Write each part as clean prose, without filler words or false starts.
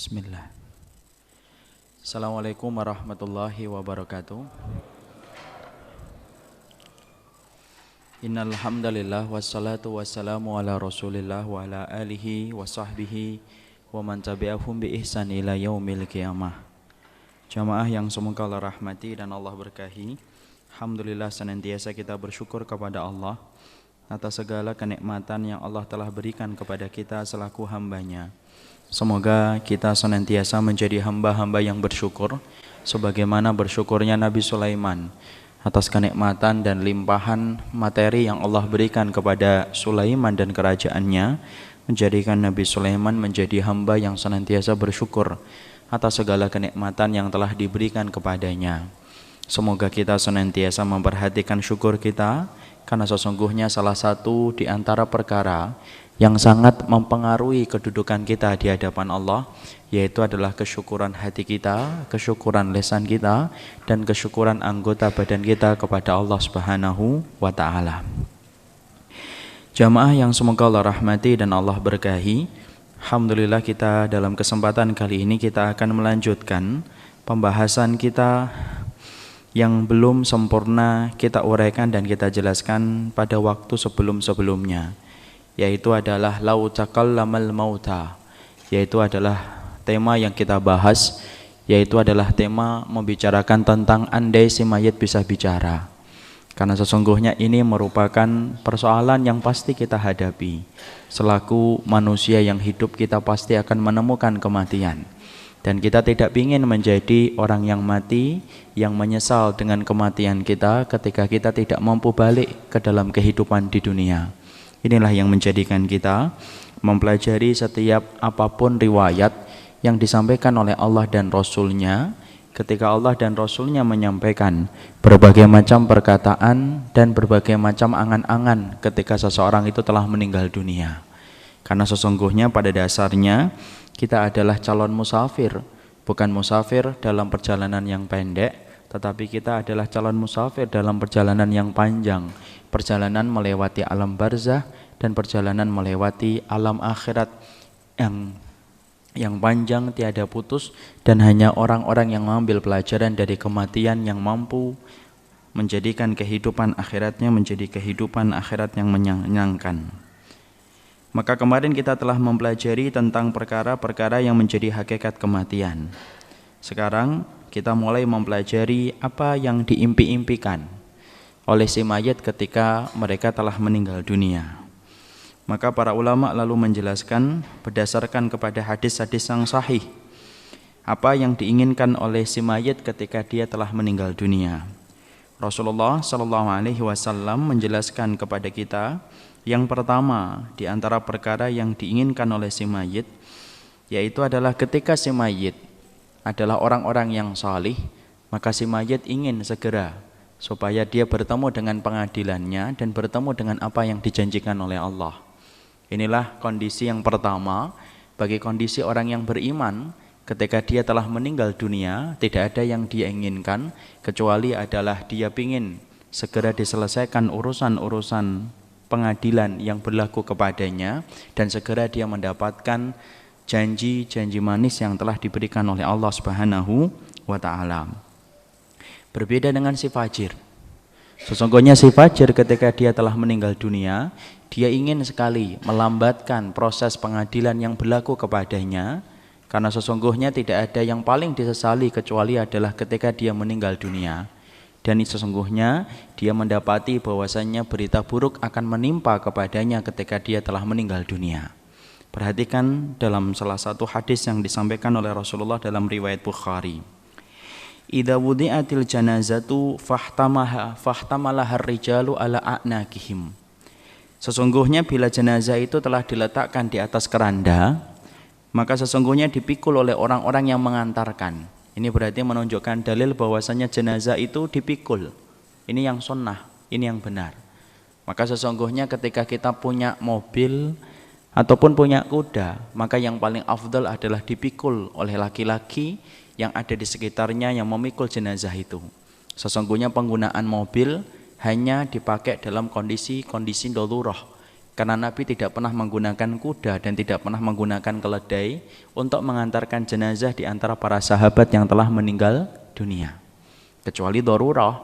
Bismillah. Assalamualaikum warahmatullahi wabarakatuh. Innal hamdalillah wassalatu wassalamu ala Rasulillah wa ala alihi wa sahbihi wa man tabi'ahum bi ihsan ila yaumil qiyamah. Jamaah yang semoga Allah rahmati dan Allah berkahi. Alhamdulillah senantiasa kita bersyukur kepada Allah atas segala kenikmatan yang Allah telah berikan kepada kita selaku hambanya. Semoga kita senantiasa menjadi hamba-hamba yang bersyukur sebagaimana bersyukurnya Nabi Sulaiman atas kenikmatan dan limpahan materi yang Allah berikan kepada Sulaiman dan kerajaannya, menjadikan Nabi Sulaiman menjadi hamba yang senantiasa bersyukur atas segala kenikmatan yang telah diberikan kepadanya. Semoga kita senantiasa memperhatikan syukur kita, karena sesungguhnya salah satu di antara perkara yang sangat mempengaruhi kedudukan kita di hadapan Allah, yaitu adalah kesyukuran hati kita, kesyukuran lisan kita, dan kesyukuran anggota badan kita kepada Allah Subhanahu wa ta'ala. Jamaah yang semoga Allah rahmati dan Allah berkahi, alhamdulillah kita dalam kesempatan kali ini kita akan melanjutkan pembahasan kita yang belum sempurna kita uraikan dan kita jelaskan pada waktu sebelum-sebelumnya, yaitu adalah lau takallamal mauta, yaitu adalah tema yang kita bahas, yaitu adalah tema membicarakan tentang andai si mayit bisa bicara. Karena sesungguhnya ini merupakan persoalan yang pasti kita hadapi. Selaku manusia yang hidup, kita pasti akan menemukan kematian. Dan kita tidak ingin menjadi orang yang mati, yang menyesal dengan kematian kita ketika kita tidak mampu balik ke dalam kehidupan di dunia. Inilah yang menjadikan kita mempelajari setiap apapun riwayat yang disampaikan oleh Allah dan Rasul-Nya, ketika Allah dan Rasul-Nya menyampaikan berbagai macam perkataan dan berbagai macam angan-angan ketika seseorang itu telah meninggal dunia. Karena sesungguhnya pada dasarnya kita adalah calon musafir, bukan musafir dalam perjalanan yang pendek, tetapi kita adalah calon musafir dalam perjalanan yang panjang, perjalanan melewati alam barzah dan perjalanan melewati alam akhirat yang panjang tiada putus, dan hanya orang-orang yang mengambil pelajaran dari kematian yang mampu menjadikan kehidupan akhiratnya menjadi kehidupan akhirat yang menyenangkan. Maka kemarin kita telah mempelajari tentang perkara-perkara yang menjadi hakikat kematian. Sekarang kita mulai mempelajari apa yang diimpi-impikan oleh si mayit ketika mereka telah meninggal dunia. Maka para ulama lalu menjelaskan berdasarkan kepada hadis-hadis yang sahih apa yang diinginkan oleh si mayit ketika dia telah meninggal dunia. Rasulullah SAW menjelaskan kepada kita yang pertama di antara perkara yang diinginkan oleh si mayit, yaitu adalah ketika si mayit adalah orang-orang yang salih, maka si mayit ingin segera supaya dia bertemu dengan pengadilannya dan bertemu dengan apa yang dijanjikan oleh Allah. Inilah kondisi yang pertama bagi kondisi orang yang beriman. Ketika dia telah meninggal dunia, tidak ada yang dia inginkan kecuali adalah dia ingin segera diselesaikan urusan-urusan pengadilan yang berlaku kepadanya, dan segera dia mendapatkan janji-janji manis yang telah diberikan oleh Allah Subhanahu wa ta'ala. Berbeda dengan si fajir. Sesungguhnya si fajir ketika dia telah meninggal dunia, dia ingin sekali melambatkan proses pengadilan yang berlaku kepadanya, karena sesungguhnya tidak ada yang paling disesali kecuali adalah ketika dia meninggal dunia. Dan sesungguhnya dia mendapati bahwasannya berita buruk akan menimpa kepadanya ketika dia telah meninggal dunia. Perhatikan dalam salah satu hadis yang disampaikan oleh Rasulullah dalam riwayat Bukhari. Idza wudi'atil janazatu fahtamalaha ar-rijalu ala a'naqihim. Sesungguhnya bila jenazah itu telah diletakkan di atas keranda, maka sesungguhnya dipikul oleh orang-orang yang mengantarkan. Ini berarti menunjukkan dalil bahwasanya jenazah itu dipikul. Ini yang sunnah, ini yang benar. Maka sesungguhnya ketika kita punya mobil ataupun punya kuda, maka yang paling afdal adalah dipikul oleh laki-laki yang ada di sekitarnya yang memikul jenazah itu. Sesungguhnya penggunaan mobil hanya dipakai dalam kondisi darurah, Karena Nabi tidak pernah menggunakan kuda dan tidak pernah menggunakan keledai untuk mengantarkan jenazah di antara para sahabat yang telah meninggal dunia. Kecuali darurah,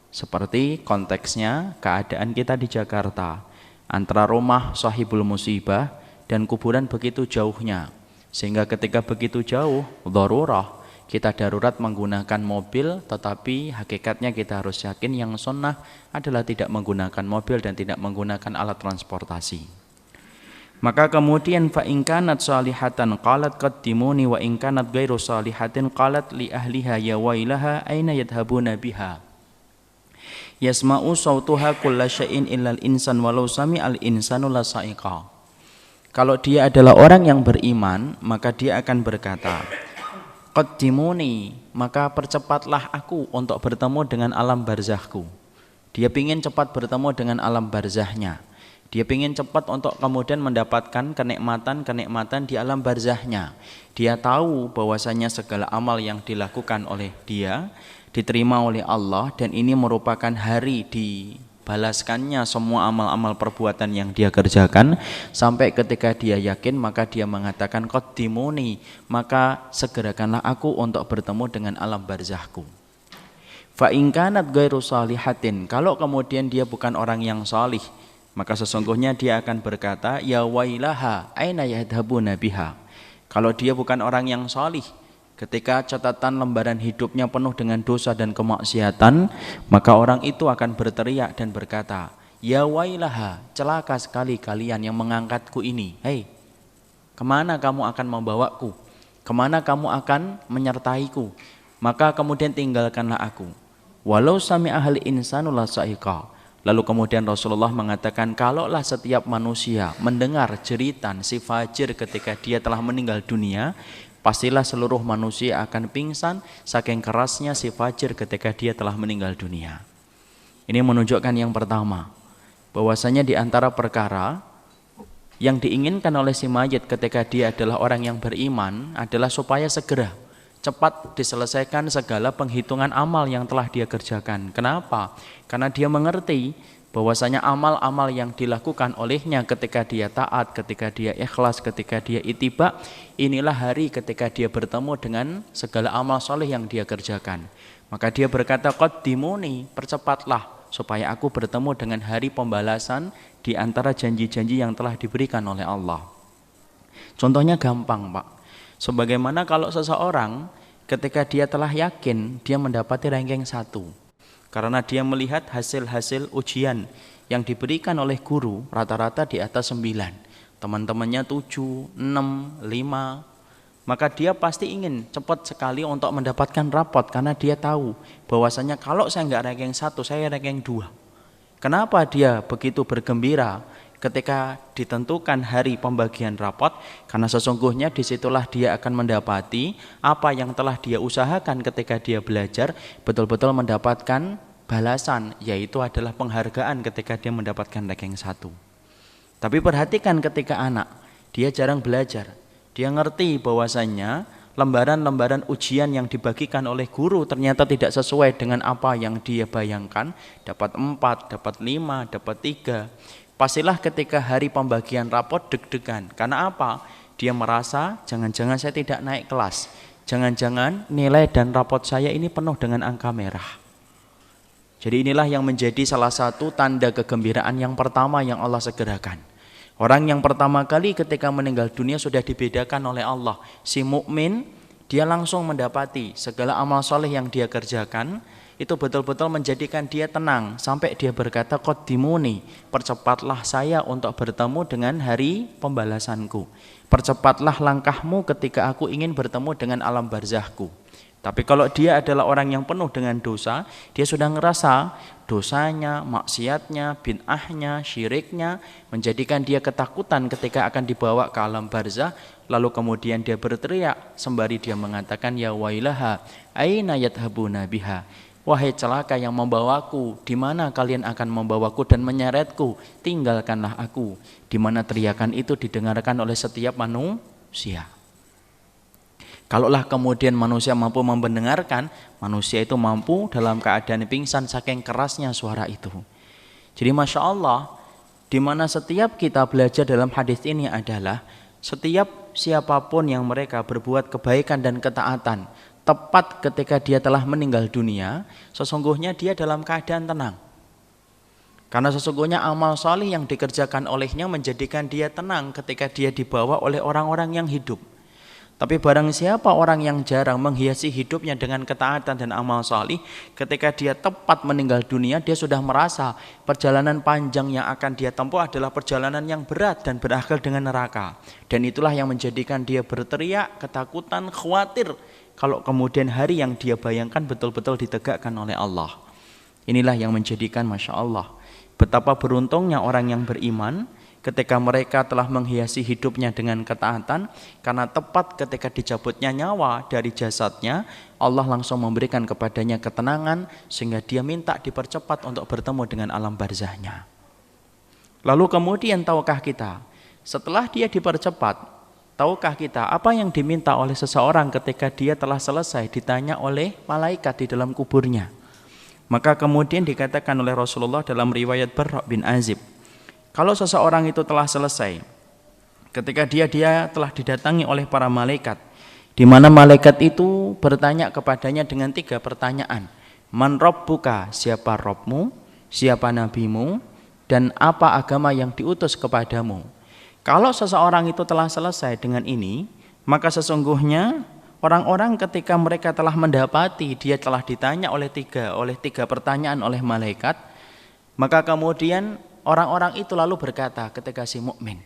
seperti konteksnya keadaan kita di Jakarta. Antara rumah sahibul musibah dan kuburan begitu jauhnya. Sehingga ketika begitu jauh, darurah, kita darurat menggunakan mobil, tetapi hakikatnya kita harus yakin yang sunnah adalah tidak menggunakan mobil dan tidak menggunakan alat transportasi. Maka kemudian fa in kanat salihatan qalat qaddimuni wa in kanat ghairu salihatin qalat li ahliha ya wailaha aina yadhhabuna biha. Yasma'u sautuha kulla syai'in illal insan walau sami'al insanu la sa'iqa. Kalau dia adalah orang yang beriman, maka dia akan berkata, qaddimuni, maka percepatlah aku untuk bertemu dengan alam barzahku. Dia ingin cepat bertemu dengan alam barzahnya. Dia ingin cepat untuk kemudian mendapatkan kenikmatan-kenikmatan di alam barzahnya. Dia tahu bahwasanya segala amal yang dilakukan oleh dia diterima oleh Allah, dan ini merupakan hari dibalaskannya semua amal-amal perbuatan yang dia kerjakan. Sampai ketika dia yakin, maka dia mengatakan qaddimuni, maka segerakanlah aku untuk bertemu dengan alam barzahku. Fa in kanat ghairu salihatin, kalau kemudian dia bukan orang yang salih, maka sesungguhnya dia akan berkata ya wailaha aina yadhhabuna biha. Kalau dia bukan orang yang salih, ketika catatan lembaran hidupnya penuh dengan dosa dan kemaksiatan, maka orang itu akan berteriak dan berkata, ya wailaha, celaka sekali kalian yang mengangkatku ini. Hei, kemana kamu akan membawaku? Kemana kamu akan menyertaiku? Maka kemudian tinggalkanlah aku. Walau sami'ahal insanu la sa'iqa. Lalu kemudian Rasulullah mengatakan, kalaulah setiap manusia mendengar jeritan si fajir ketika dia telah meninggal dunia, pastilah seluruh manusia akan pingsan saking kerasnya si fajir ketika dia telah meninggal dunia. Ini menunjukkan yang pertama, bahwasanya di antara perkara yang diinginkan oleh si mayit ketika dia adalah orang yang beriman adalah supaya segera cepat diselesaikan segala penghitungan amal yang telah dia kerjakan. Kenapa? Karena dia mengerti bahwasanya amal-amal yang dilakukan olehnya ketika dia taat, ketika dia ikhlas, ketika dia ittiba, inilah hari ketika dia bertemu dengan segala amal soleh yang dia kerjakan. Maka dia berkata, qaddimuni, percepatlah supaya aku bertemu dengan hari pembalasan di antara janji-janji yang telah diberikan oleh Allah. Contohnya gampang, Pak. Sebagaimana kalau seseorang ketika dia telah yakin dia mendapati ranking 1, karena dia melihat hasil-hasil ujian yang diberikan oleh guru rata-rata di atas 9, teman-temannya 7, 6, 5, maka dia pasti ingin cepat sekali untuk mendapatkan rapot, karena dia tahu bahwasanya kalau saya nggak ranking 1, saya ranking 2. Kenapa dia begitu bergembira ketika ditentukan hari pembagian rapot? Karena sesungguhnya disitulah dia akan mendapati apa yang telah dia usahakan ketika dia belajar, betul-betul mendapatkan balasan, yaitu adalah penghargaan ketika dia mendapatkan ranking 1. Tapi perhatikan ketika anak, dia jarang belajar, dia ngerti bahwasanya lembaran-lembaran ujian yang dibagikan oleh guru ternyata tidak sesuai dengan apa yang dia bayangkan, dapat 4, dapat 5, dapat 3. Pastilah ketika hari pembagian rapot deg-degan. Karena apa? Dia merasa jangan-jangan saya tidak naik kelas, jangan-jangan nilai dan rapot saya ini penuh dengan angka merah. Jadi inilah yang menjadi salah satu tanda kegembiraan yang pertama yang Allah segerakan. Orang yang pertama kali ketika meninggal dunia sudah dibedakan oleh Allah. Si mukmin, dia langsung mendapati segala amal soleh yang dia kerjakan itu betul-betul menjadikan dia tenang, sampai dia berkata qaddimuni, percepatlah saya untuk bertemu dengan hari pembalasanku, percepatlah langkahmu ketika aku ingin bertemu dengan alam barzahku. Tapi kalau dia adalah orang yang penuh dengan dosa, dia sudah ngerasa dosanya, maksiatnya, bid'ahnya, syiriknya menjadikan dia ketakutan ketika akan dibawa ke alam barzah. Lalu kemudian dia berteriak sembari dia mengatakan ya wailaha aina yadhhabuna biha, wahai celaka yang membawaku, di mana kalian akan membawaku dan menyeretku, tinggalkanlah aku. Di mana teriakan itu didengarkan oleh setiap manusia. Kalaulah kemudian manusia mampu mendengarkan, manusia itu mampu dalam keadaan pingsan saking kerasnya suara itu. Jadi Masya Allah, Di mana setiap kita belajar dalam hadis ini adalah setiap siapapun yang mereka berbuat kebaikan dan ketaatan tepat ketika dia telah meninggal dunia, sesungguhnya dia dalam keadaan tenang. Karena sesungguhnya amal salih yang dikerjakan olehnya menjadikan dia tenang ketika dia dibawa oleh orang-orang yang hidup. Tapi barang siapa orang yang jarang menghiasi hidupnya dengan ketaatan dan amal salih, ketika dia tepat meninggal dunia, dia sudah merasa perjalanan panjang yang akan dia tempuh adalah perjalanan yang berat dan berakhir dengan neraka. Dan itulah yang menjadikan dia berteriak, ketakutan, khawatir kalau kemudian hari yang dia bayangkan betul-betul ditegakkan oleh Allah. Inilah yang menjadikan Masya Allah, betapa beruntungnya orang yang beriman ketika mereka telah menghiasi hidupnya dengan ketaatan, karena tepat ketika dicabutnya nyawa dari jasadnya, Allah langsung memberikan kepadanya ketenangan sehingga dia minta dipercepat untuk bertemu dengan alam barzahnya. Lalu kemudian tahukah kita, setelah dia dipercepat, tahukah kita apa yang diminta oleh seseorang ketika dia telah selesai ditanya oleh malaikat di dalam kuburnya? Maka kemudian dikatakan oleh Rasulullah dalam riwayat Barra bin Azib, kalau seseorang itu telah selesai, ketika dia telah didatangi oleh para malaikat, di mana malaikat itu bertanya kepadanya dengan 3 pertanyaan. Man rabbuka, siapa Rabbmu, siapa nabimu, dan apa agama yang diutus kepadamu. Kalau seseorang itu telah selesai dengan ini, maka sesungguhnya orang-orang ketika mereka telah mendapati dia telah ditanya oleh tiga pertanyaan oleh malaikat, maka kemudian orang-orang itu lalu berkata ketika si mukmin,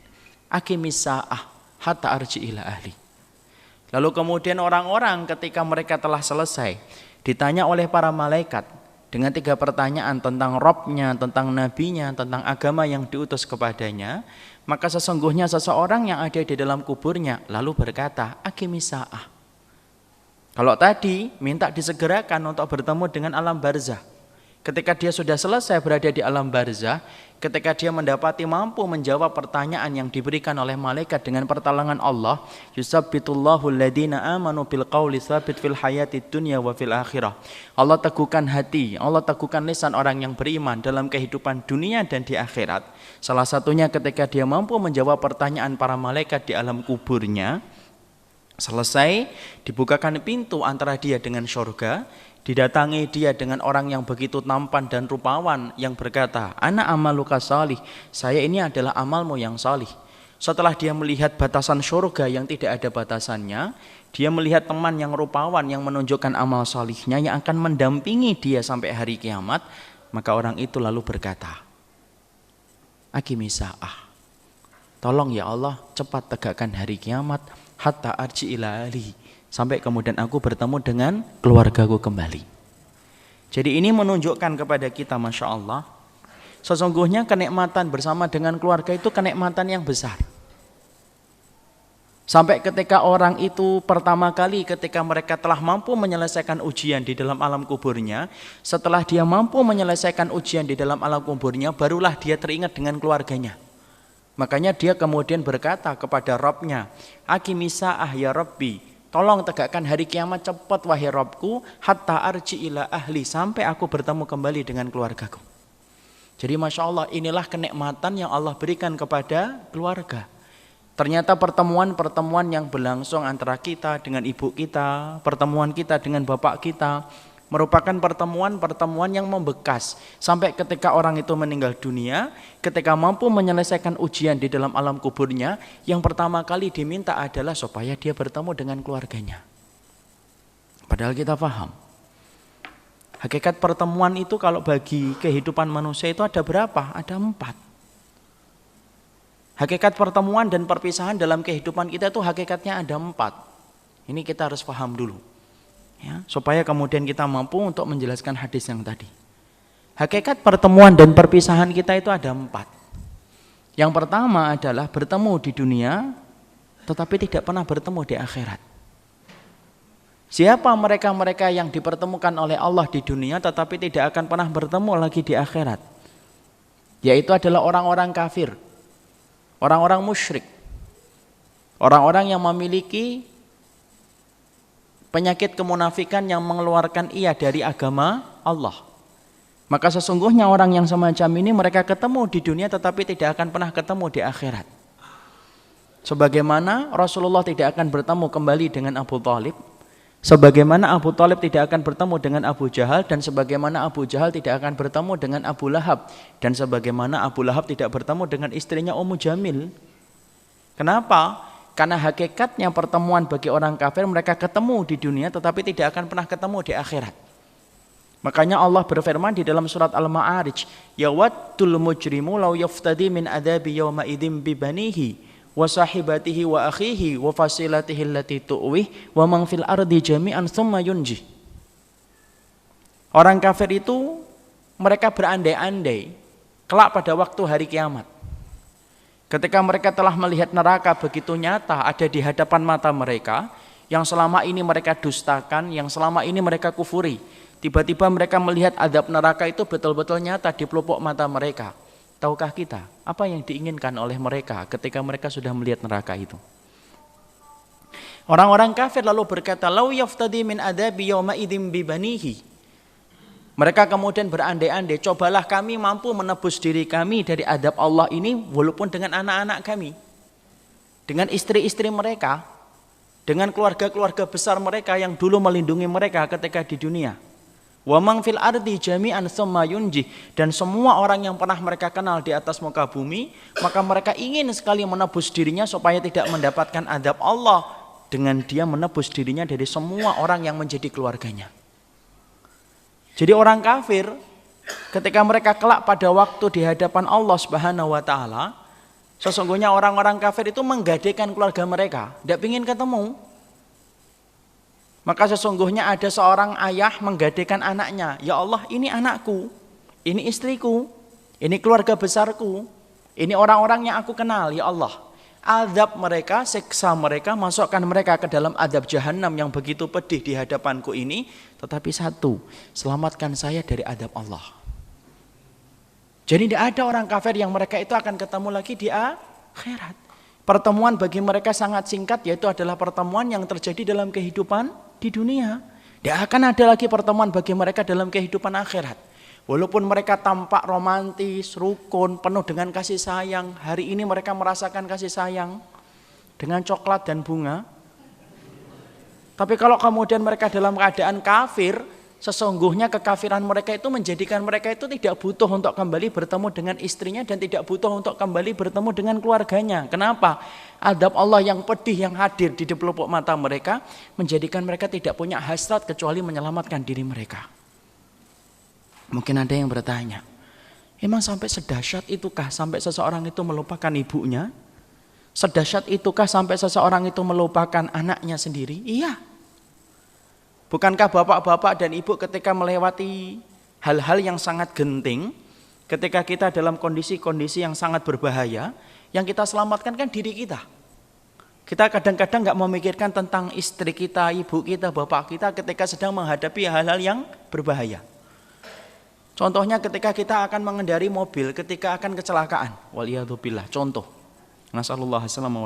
aqimis sa'ah hatta arji ila ahli. Lalu kemudian orang-orang ketika mereka telah selesai ditanya oleh para malaikat dengan 3 pertanyaan tentang Rabbnya, tentang nabinya, tentang agama yang diutus kepadanya, maka sesungguhnya seseorang yang ada di dalam kuburnya lalu berkata, aqimis sa'ah. Kalau tadi minta disegerakan untuk bertemu dengan alam barzah, ketika dia sudah selesai berada di alam barzah, ketika dia mendapati mampu menjawab pertanyaan yang diberikan oleh malaikat dengan pertolongan Allah, yusabbitullahu alladhina amanu bil qawli tsabit fil hayatid dunya wa fil akhirah. Allah teguhkan hati, Allah teguhkan lisan orang yang beriman dalam kehidupan dunia dan di akhirat. Salah satunya ketika dia mampu menjawab pertanyaan para malaikat di alam kuburnya. Selesai, dibukakan pintu antara dia dengan surga, didatangi dia dengan orang yang begitu tampan dan rupawan yang berkata, ana amaluka salih, saya ini adalah amalmu yang salih. Setelah dia melihat batasan surga yang tidak ada batasannya, dia melihat teman yang rupawan yang menunjukkan amal salihnya yang akan mendampingi dia sampai hari kiamat, maka orang itu lalu berkata, aqimis sa'ah, tolong ya Allah cepat tegakkan hari kiamat, hatta arji ila ahli, sampai kemudian aku bertemu dengan keluargaku kembali. Jadi ini menunjukkan kepada kita Masya Allah, sesungguhnya kenikmatan bersama dengan keluarga itu kenikmatan yang besar. Sampai ketika orang itu pertama kali ketika mereka telah mampu menyelesaikan ujian di dalam alam kuburnya, setelah dia mampu menyelesaikan ujian di dalam alam kuburnya, barulah dia teringat dengan keluarganya. Makanya dia kemudian berkata kepada Rabbnya, aqimis sa'ah ya Rabbi, tolong tegakkan hari kiamat cepat wahai Rabbku, hatta arji ila ahli, sampai aku bertemu kembali dengan keluargaku. Jadi Masya Allah, inilah kenikmatan yang Allah berikan kepada keluarga. Ternyata pertemuan-pertemuan yang berlangsung antara kita dengan ibu kita, pertemuan kita dengan bapak kita, merupakan pertemuan-pertemuan yang membekas sampai ketika orang itu meninggal dunia, ketika mampu menyelesaikan ujian di dalam alam kuburnya, yang pertama kali diminta adalah supaya dia bertemu dengan keluarganya. Padahal kita paham, hakikat pertemuan itu kalau bagi kehidupan manusia itu ada berapa? Ada 4. Hakikat pertemuan dan perpisahan dalam kehidupan kita itu hakikatnya ada 4. Ini kita harus paham dulu. Ya, supaya kemudian kita mampu untuk menjelaskan hadis yang tadi. Hakikat pertemuan dan perpisahan kita itu ada 4. Yang pertama adalah bertemu di dunia, tetapi tidak pernah bertemu di akhirat. Siapa mereka-mereka yang dipertemukan oleh Allah di dunia, tetapi tidak akan pernah bertemu lagi di akhirat? Yaitu adalah orang-orang kafir, orang-orang musyrik, orang-orang yang memiliki penyakit kemunafikan yang mengeluarkan ia dari agama Allah. Maka sesungguhnya orang yang semacam ini mereka ketemu di dunia tetapi tidak akan pernah ketemu di akhirat. Sebagaimana Rasulullah tidak akan bertemu kembali dengan Abu Thalib, sebagaimana Abu Thalib tidak akan bertemu dengan Abu Jahal, dan sebagaimana Abu Jahal tidak akan bertemu dengan Abu Lahab, dan sebagaimana Abu Lahab tidak bertemu dengan istrinya Ummu Jamil. Kenapa? Karena hakikatnya pertemuan bagi orang kafir, mereka ketemu di dunia tetapi tidak akan pernah ketemu di akhirat. Makanya Allah berfirman di dalam surat Al-Ma'arij, yawaddul mujrimu law yaftadi min adabi yawma idzin bi banihi wa sahibatihi wa akhihi wa fasilatihi allati tu'wih wa man fil ardi jami'an tsumma yunji. Orang kafir itu mereka berandai-andai kelak pada waktu hari kiamat. Ketika mereka telah melihat neraka begitu nyata ada di hadapan mata mereka, yang selama ini mereka dustakan, yang selama ini mereka kufuri, tiba-tiba mereka melihat azab neraka itu betul-betul nyata di pelupuk mata mereka. Tahukah kita apa yang diinginkan oleh mereka ketika mereka sudah melihat neraka itu? Orang-orang kafir lalu berkata, "Lau yaftadi min adabi yawma idzin bi banihi." Mereka kemudian berandai-andai, cobalah kami mampu menebus diri kami dari azab Allah ini walaupun dengan anak-anak kami, dengan istri-istri mereka, dengan keluarga-keluarga besar mereka yang dulu melindungi mereka ketika di dunia. Wa man fil ardi jami'an tsumma yunji, dan semua orang yang pernah mereka kenal di atas muka bumi, maka mereka ingin sekali menebus dirinya supaya tidak mendapatkan azab Allah dengan dia menebus dirinya dari semua orang yang menjadi keluarganya. Jadi orang kafir ketika mereka kelak pada waktu di hadapan Allah Subhanahu wa taala, sesungguhnya orang-orang kafir itu menggadaikan keluarga mereka, tidak ingin ketemu. Maka sesungguhnya ada seorang ayah menggadaikan anaknya, ya Allah ini anakku, ini istriku, ini keluarga besarku, ini orang-orang yang aku kenal, ya Allah. Azab mereka, siksa mereka, masukkan mereka ke dalam azab jahanam yang begitu pedih di hadapanku ini. Tetapi satu, selamatkan saya dari azab Allah. Jadi tidak ada orang kafir yang mereka itu akan ketemu lagi di akhirat. Pertemuan bagi mereka sangat singkat, yaitu adalah pertemuan yang terjadi dalam kehidupan di dunia. Tidak akan ada lagi pertemuan bagi mereka dalam kehidupan akhirat. Walaupun mereka tampak romantis, rukun, penuh dengan kasih sayang, hari ini mereka merasakan kasih sayang dengan coklat dan bunga. Tapi kalau kemudian mereka dalam keadaan kafir, sesungguhnya kekafiran mereka itu menjadikan mereka itu tidak butuh untuk kembali bertemu dengan istrinya dan tidak butuh untuk kembali bertemu dengan keluarganya. Kenapa? Azab Allah yang pedih yang hadir di pelupuk mata mereka menjadikan mereka tidak punya hasrat kecuali menyelamatkan diri mereka. Mungkin ada yang bertanya, emang sampai sedahsyat itukah sampai seseorang itu melupakan ibunya? Sedahsyat itukah sampai seseorang itu melupakan anaknya sendiri? Iya. Bukankah bapak-bapak dan ibu ketika melewati hal-hal yang sangat genting, ketika kita dalam kondisi-kondisi yang sangat berbahaya, yang kita selamatkan kan diri kita. Kita kadang-kadang gak memikirkan tentang istri kita, ibu kita, bapak kita ketika sedang menghadapi hal-hal yang berbahaya. Contohnya ketika kita akan mengendari mobil, ketika akan kecelakaan. Waliyadzubillah, contoh. Nasallallahu alaihi wasallam.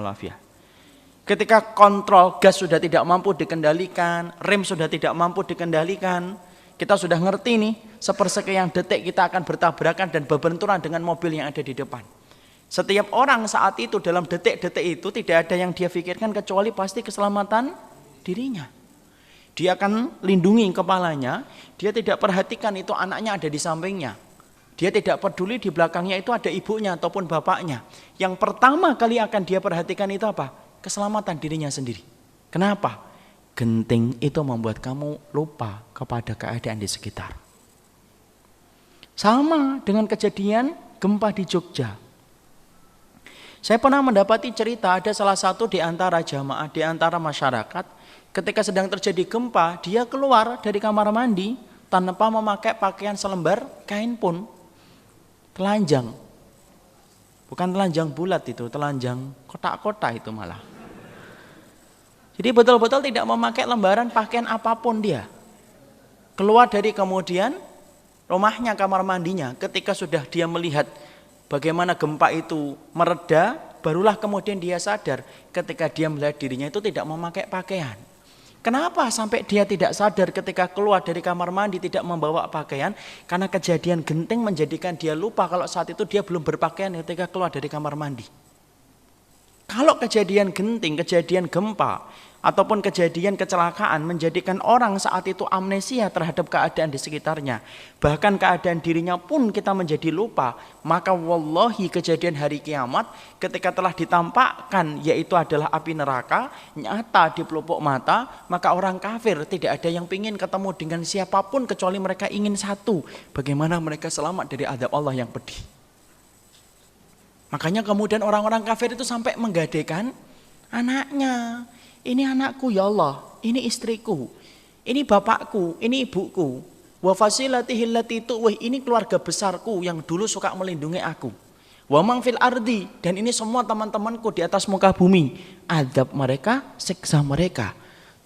Ketika kontrol gas sudah tidak mampu dikendalikan, rem sudah tidak mampu dikendalikan, kita sudah ngerti nih, sepersekian detik kita akan bertabrakan dan berbenturan dengan mobil yang ada di depan. Setiap orang saat itu dalam detik-detik itu tidak ada yang dia pikirkan kecuali pasti keselamatan dirinya. Dia akan lindungi kepalanya, dia tidak perhatikan itu anaknya ada di sampingnya. Dia tidak peduli di belakangnya itu ada ibunya ataupun bapaknya. Yang pertama kali akan dia perhatikan itu apa? Keselamatan dirinya sendiri. Kenapa? Genting itu membuat kamu lupa kepada keadaan di sekitar. Sama dengan kejadian gempa di Jogja. Saya pernah mendapati cerita ada salah satu di antara jamaah, di antara masyarakat, ketika sedang terjadi gempa, dia keluar dari kamar mandi tanpa memakai pakaian selembar kain pun. Telanjang. Bukan telanjang bulat itu, telanjang kotak-kotak itu malah. Jadi betul-betul tidak memakai lembaran pakaian apapun dia. Keluar dari kemudian rumahnya, kamar mandinya, ketika sudah dia melihat bagaimana gempa itu mereda, barulah kemudian dia sadar ketika dia melihat dirinya itu tidak memakai pakaian. Kenapa sampai dia tidak sadar ketika keluar dari kamar mandi tidak membawa pakaian? Karena kejadian genting menjadikan dia lupa kalau saat itu dia belum berpakaian ketika keluar dari kamar mandi. Kalau kejadian genting, kejadian gempa, ataupun kejadian kecelakaan menjadikan orang saat itu amnesia terhadap keadaan di sekitarnya, bahkan keadaan dirinya pun kita menjadi lupa, maka wallahi kejadian hari kiamat ketika telah ditampakkan yaitu adalah api neraka nyata di pelupuk mata, maka orang kafir tidak ada yang ingin ketemu dengan siapapun kecuali mereka ingin satu, bagaimana mereka selamat dari azab Allah yang pedih. Makanya kemudian orang-orang kafir itu sampai menggadaikan anaknya. Ini anakku ya Allah, ini istriku, ini bapakku, ini ibuku. Wa fasilatihi allati tu'wih, ini keluarga besarku yang dulu suka melindungi aku. Wa man fil ardi, dan ini semua teman-temanku di atas muka bumi. Azab mereka, siksa mereka.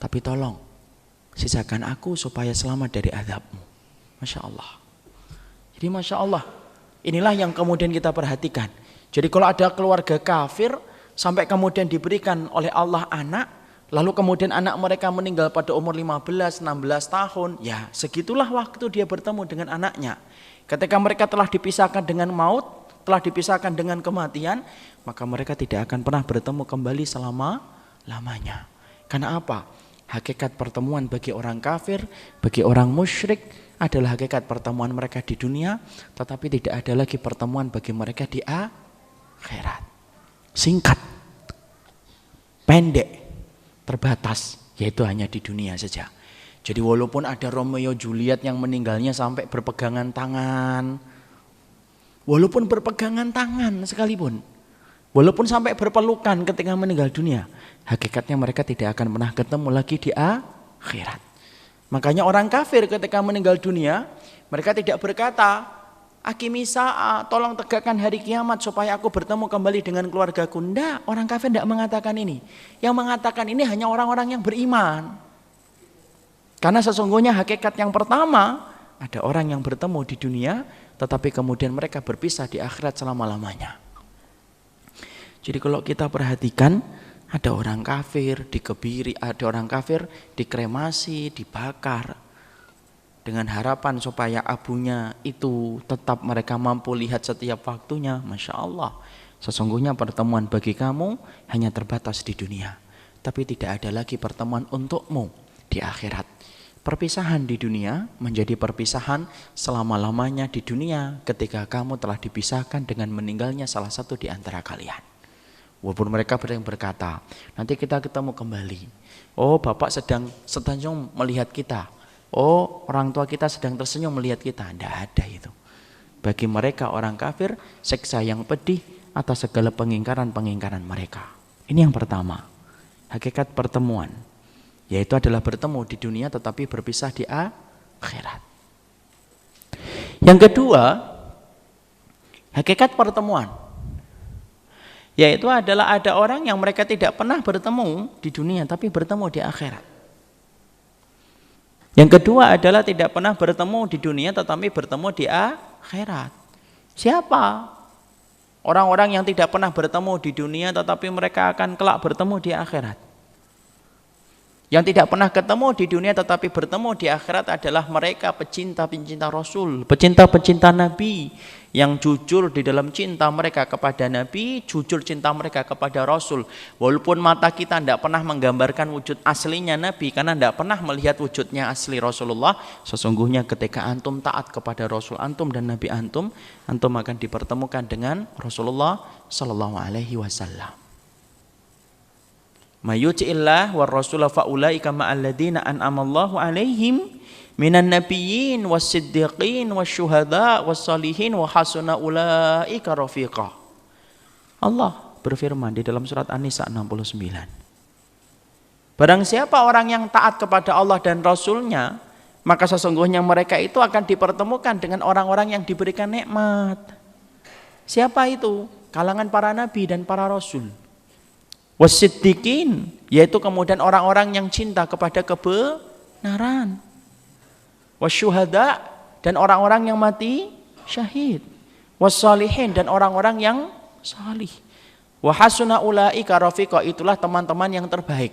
Tapi tolong sisakan aku supaya selamat dari azabmu. Masya Allah. Jadi Masya Allah, inilah yang kemudian kita perhatikan. Jadi kalau ada keluarga kafir sampai kemudian diberikan oleh Allah anak, lalu kemudian anak mereka meninggal pada umur 15-16 tahun, ya segitulah waktu dia bertemu dengan anaknya. Ketika mereka telah dipisahkan dengan maut, telah dipisahkan dengan kematian, maka mereka tidak akan pernah bertemu kembali selama-lamanya. Karena apa? Hakikat pertemuan bagi orang kafir, bagi orang musyrik adalah hakikat pertemuan mereka di dunia, tetapi tidak ada lagi pertemuan bagi mereka di akhirat. Singkat, pendek, terbatas, yaitu hanya di dunia saja. Jadi walaupun ada Romeo Juliet yang meninggalnya sampai berpegangan tangan, walaupun berpegangan tangan sekalipun, walaupun sampai berpelukan ketika meninggal dunia, hakikatnya mereka tidak akan pernah ketemu lagi di akhirat. Makanya orang kafir ketika meninggal dunia, mereka tidak berkata, Akimisa, tolong tegakkan hari kiamat supaya aku bertemu kembali dengan keluargaku. Tidak, orang kafir tidak mengatakan ini. Yang mengatakan ini hanya orang-orang yang beriman. Karena sesungguhnya hakikat yang pertama, ada orang yang bertemu di dunia, tetapi kemudian mereka berpisah di akhirat selama-lamanya. Jadi kalau kita perhatikan, ada orang kafir dikebiri, ada orang kafir dikremasi, dibakar, dengan harapan supaya abunya itu tetap mereka mampu lihat setiap waktunya. Masya Allah, sesungguhnya pertemuan bagi kamu hanya terbatas di dunia, tapi tidak ada lagi pertemuan untukmu di akhirat. Perpisahan di dunia menjadi perpisahan selama-lamanya di dunia ketika kamu telah dipisahkan dengan meninggalnya salah satu di antara kalian. Walaupun mereka berkata, nanti kita ketemu kembali. Oh, Bapak sedang melihat kita. Oh, orang tua kita sedang tersenyum melihat kita. Tidak ada itu. Bagi mereka orang kafir, siksa yang pedih atas segala pengingkaran-pengingkaran mereka. Ini yang pertama, hakikat pertemuan, yaitu adalah bertemu di dunia tetapi berpisah di akhirat. Yang kedua, hakikat pertemuan, yaitu adalah ada orang yang mereka tidak pernah bertemu di dunia tapi bertemu di akhirat. Yang kedua adalah tidak pernah bertemu di dunia tetapi bertemu di akhirat. Siapa? Orang-orang yang tidak pernah bertemu di dunia tetapi mereka akan kelak bertemu di akhirat. Yang tidak pernah ketemu di dunia tetapi bertemu di akhirat adalah mereka pecinta-pecinta Rasul, pecinta-pecinta Nabi, yang jujur di dalam cinta mereka kepada Nabi, jujur cinta mereka kepada Rasul. Walaupun mata kita tidak pernah menggambarkan wujud aslinya Nabi, karena tidak pernah melihat wujudnya asli Rasulullah, sesungguhnya ketika antum taat kepada Rasul antum dan Nabi antum, antum akan dipertemukan dengan Rasulullah Sallallahu Alaihi Wasallam. Mayuti'illah wa rasulah fa'ulaika ma'alladina an'amallahu alaihim minan nabiyyin was-siddiqin was-syuhada was-salihin wa hasuna ulaika rafiqa. Allah berfirman di dalam surat An-Nisa 69. Barang siapa orang yang taat kepada Allah dan Rasulnya, maka sesungguhnya mereka itu akan dipertemukan dengan orang-orang yang diberikan nikmat. Siapa itu? Kalangan para nabi dan para rasul. Wasiddiqin, yaitu kemudian orang-orang yang cinta kepada kebenaran. Wasyuhada, dan orang-orang yang mati syahid. Wassalihin, dan orang-orang yang salih. Wahasuna ulaika rafiqa, itulah teman-teman yang terbaik.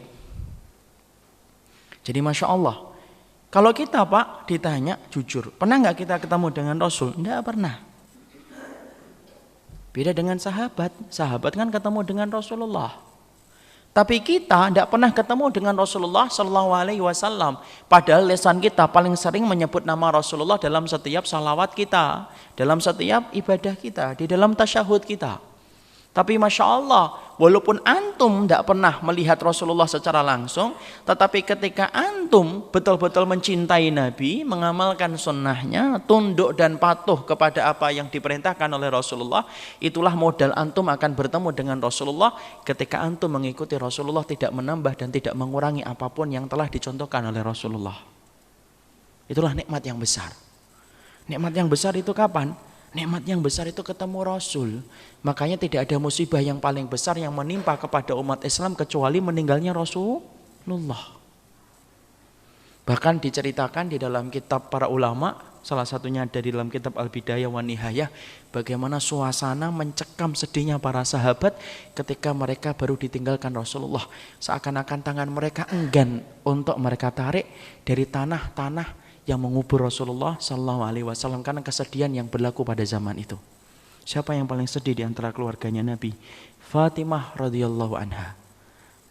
Jadi Masya Allah, kalau kita Pak ditanya jujur, pernah nggak kita ketemu dengan Rasul? Nggak pernah. Beda dengan sahabat, sahabat kan ketemu dengan Rasulullah. Tapi kita tidak pernah ketemu dengan Rasulullah Sallallahu Alaihi Wasallam. Padahal lisan kita paling sering menyebut nama Rasulullah dalam setiap salawat kita, dalam setiap ibadah kita, di dalam tasyahud kita. Tapi Masya Allah, walaupun antum tidak pernah melihat Rasulullah secara langsung, tetapi ketika antum betul-betul mencintai Nabi, mengamalkan sunnahnya, tunduk dan patuh kepada apa yang diperintahkan oleh Rasulullah, itulah modal antum akan bertemu dengan Rasulullah ketika antum mengikuti Rasulullah, tidak menambah dan tidak mengurangi apapun yang telah dicontohkan oleh Rasulullah. Itulah nikmat yang besar. Nikmat yang besar itu kapan? Nikmat yang besar itu ketemu Rasul. Makanya tidak ada musibah yang paling besar yang menimpa kepada umat Islam kecuali meninggalnya Rasulullah. Bahkan diceritakan di dalam kitab para ulama, salah satunya dari dalam kitab Al-Bidayah wa Nihayah, bagaimana suasana mencekam sedihnya para sahabat ketika mereka baru ditinggalkan Rasulullah. Seakan-akan tangan mereka enggan untuk mereka tarik dari tanah-tanah yang mengubur Rasulullah Sallallahu Alaihi Wasallam karena kesedihan yang berlaku pada zaman itu. Siapa yang paling sedih di antara keluarganya Nabi? Fatimah radhiyallahu anha.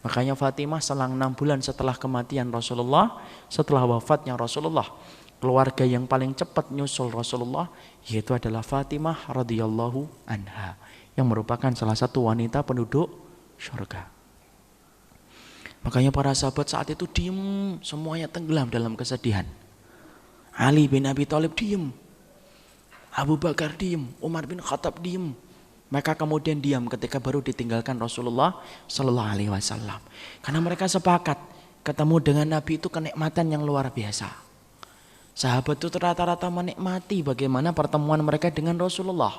Makanya Fatimah selang 6 bulan setelah kematian Rasulullah, setelah wafatnya Rasulullah, keluarga yang paling cepat nyusul Rasulullah yaitu adalah Fatimah radhiyallahu anha, yang merupakan salah satu wanita penduduk surga. Makanya para sahabat saat itu diam, semuanya tenggelam dalam kesedihan. Ali bin Abi Thalib diam, Abu Bakar diam, Umar bin Khattab diam. Mereka kemudian diam ketika baru ditinggalkan Rasulullah Sallallahu Alaihi Wasallam. Karena mereka sepakat ketemu dengan Nabi itu kenikmatan yang luar biasa. Sahabat itu rata-rata menikmati bagaimana pertemuan mereka dengan Rasulullah.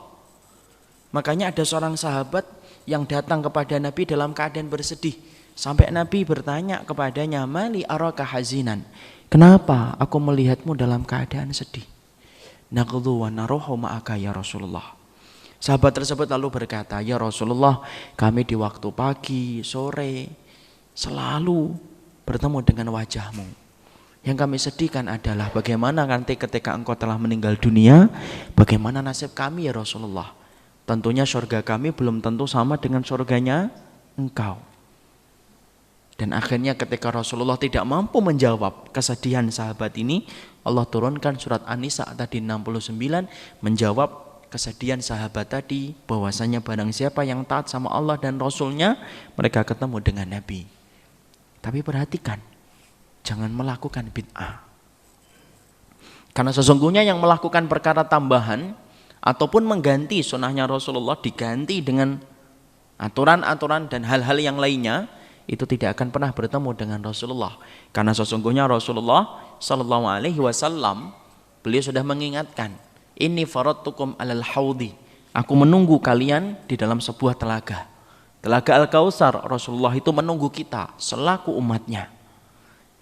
Makanya ada seorang sahabat yang datang kepada Nabi dalam keadaan bersedih. Sampai Nabi bertanya kepadanya, "Mali araka hazinan?" Kenapa aku melihatmu dalam keadaan sedih? Naqdu wa naruhu ma'aka ya Rasulullah. Sahabat tersebut lalu berkata, "Ya Rasulullah, kami di waktu pagi, sore selalu bertemu dengan wajahmu. Yang kami sedihkan adalah bagaimana nanti ketika engkau telah meninggal dunia, bagaimana nasib kami ya Rasulullah. Tentunya surga kami belum tentu sama dengan surganya engkau." Dan akhirnya ketika Rasulullah tidak mampu menjawab kesedihan sahabat ini, Allah turunkan surat An-Nisa tadi 69 menjawab kesedihan sahabat tadi, bahwasanya barang siapa yang taat sama Allah dan Rasulnya, mereka ketemu dengan Nabi. Tapi perhatikan, jangan melakukan bid'ah. Karena sesungguhnya yang melakukan perkara tambahan ataupun mengganti sunnahnya Rasulullah, diganti dengan aturan-aturan dan hal-hal yang lainnya, itu tidak akan pernah bertemu dengan Rasulullah. Karena sesungguhnya Rasulullah Sallallahu Alaihi Wasallam, beliau sudah mengingatkan, "Inni faradtukum alal haudi." Aku menunggu kalian di dalam sebuah telaga. Telaga Al-Kautsar. Rasulullah itu menunggu kita selaku umatnya.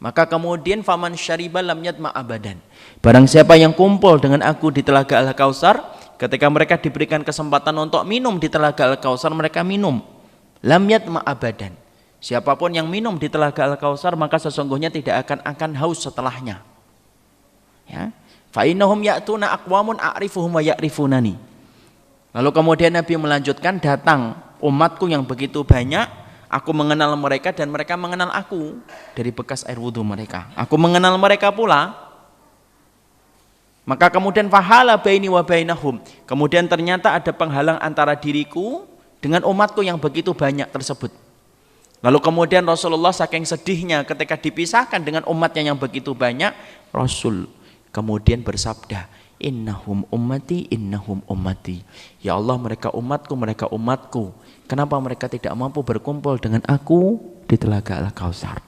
Maka kemudian faman syariba lam yatma abadan. Barang siapa yang kumpul dengan aku di telaga Al-Kautsar, ketika mereka diberikan kesempatan untuk minum di telaga Al-Kautsar, mereka minum. Lam yatma abadan. Siapapun yang minum di telaga Al-Kautsar, maka sesungguhnya tidak akan haus setelahnya. Ya. Fa innahum ya'tuna aqwamun a'rifuhum wa ya'rifunani. Lalu kemudian Nabi melanjutkan, datang umatku yang begitu banyak, aku mengenal mereka dan mereka mengenal aku dari bekas air wudhu mereka. Aku mengenal mereka pula. Maka kemudian fahala baini wa bainahum. Kemudian ternyata ada penghalang antara diriku dengan umatku yang begitu banyak tersebut. Lalu kemudian Rasulullah saking sedihnya ketika dipisahkan dengan umatnya yang begitu banyak, Rasul kemudian bersabda, "Innahum ummati, innahum ummati." Ya Allah, mereka umatku, mereka umatku. Kenapa mereka tidak mampu berkumpul dengan aku di telaga Al-Kautsar?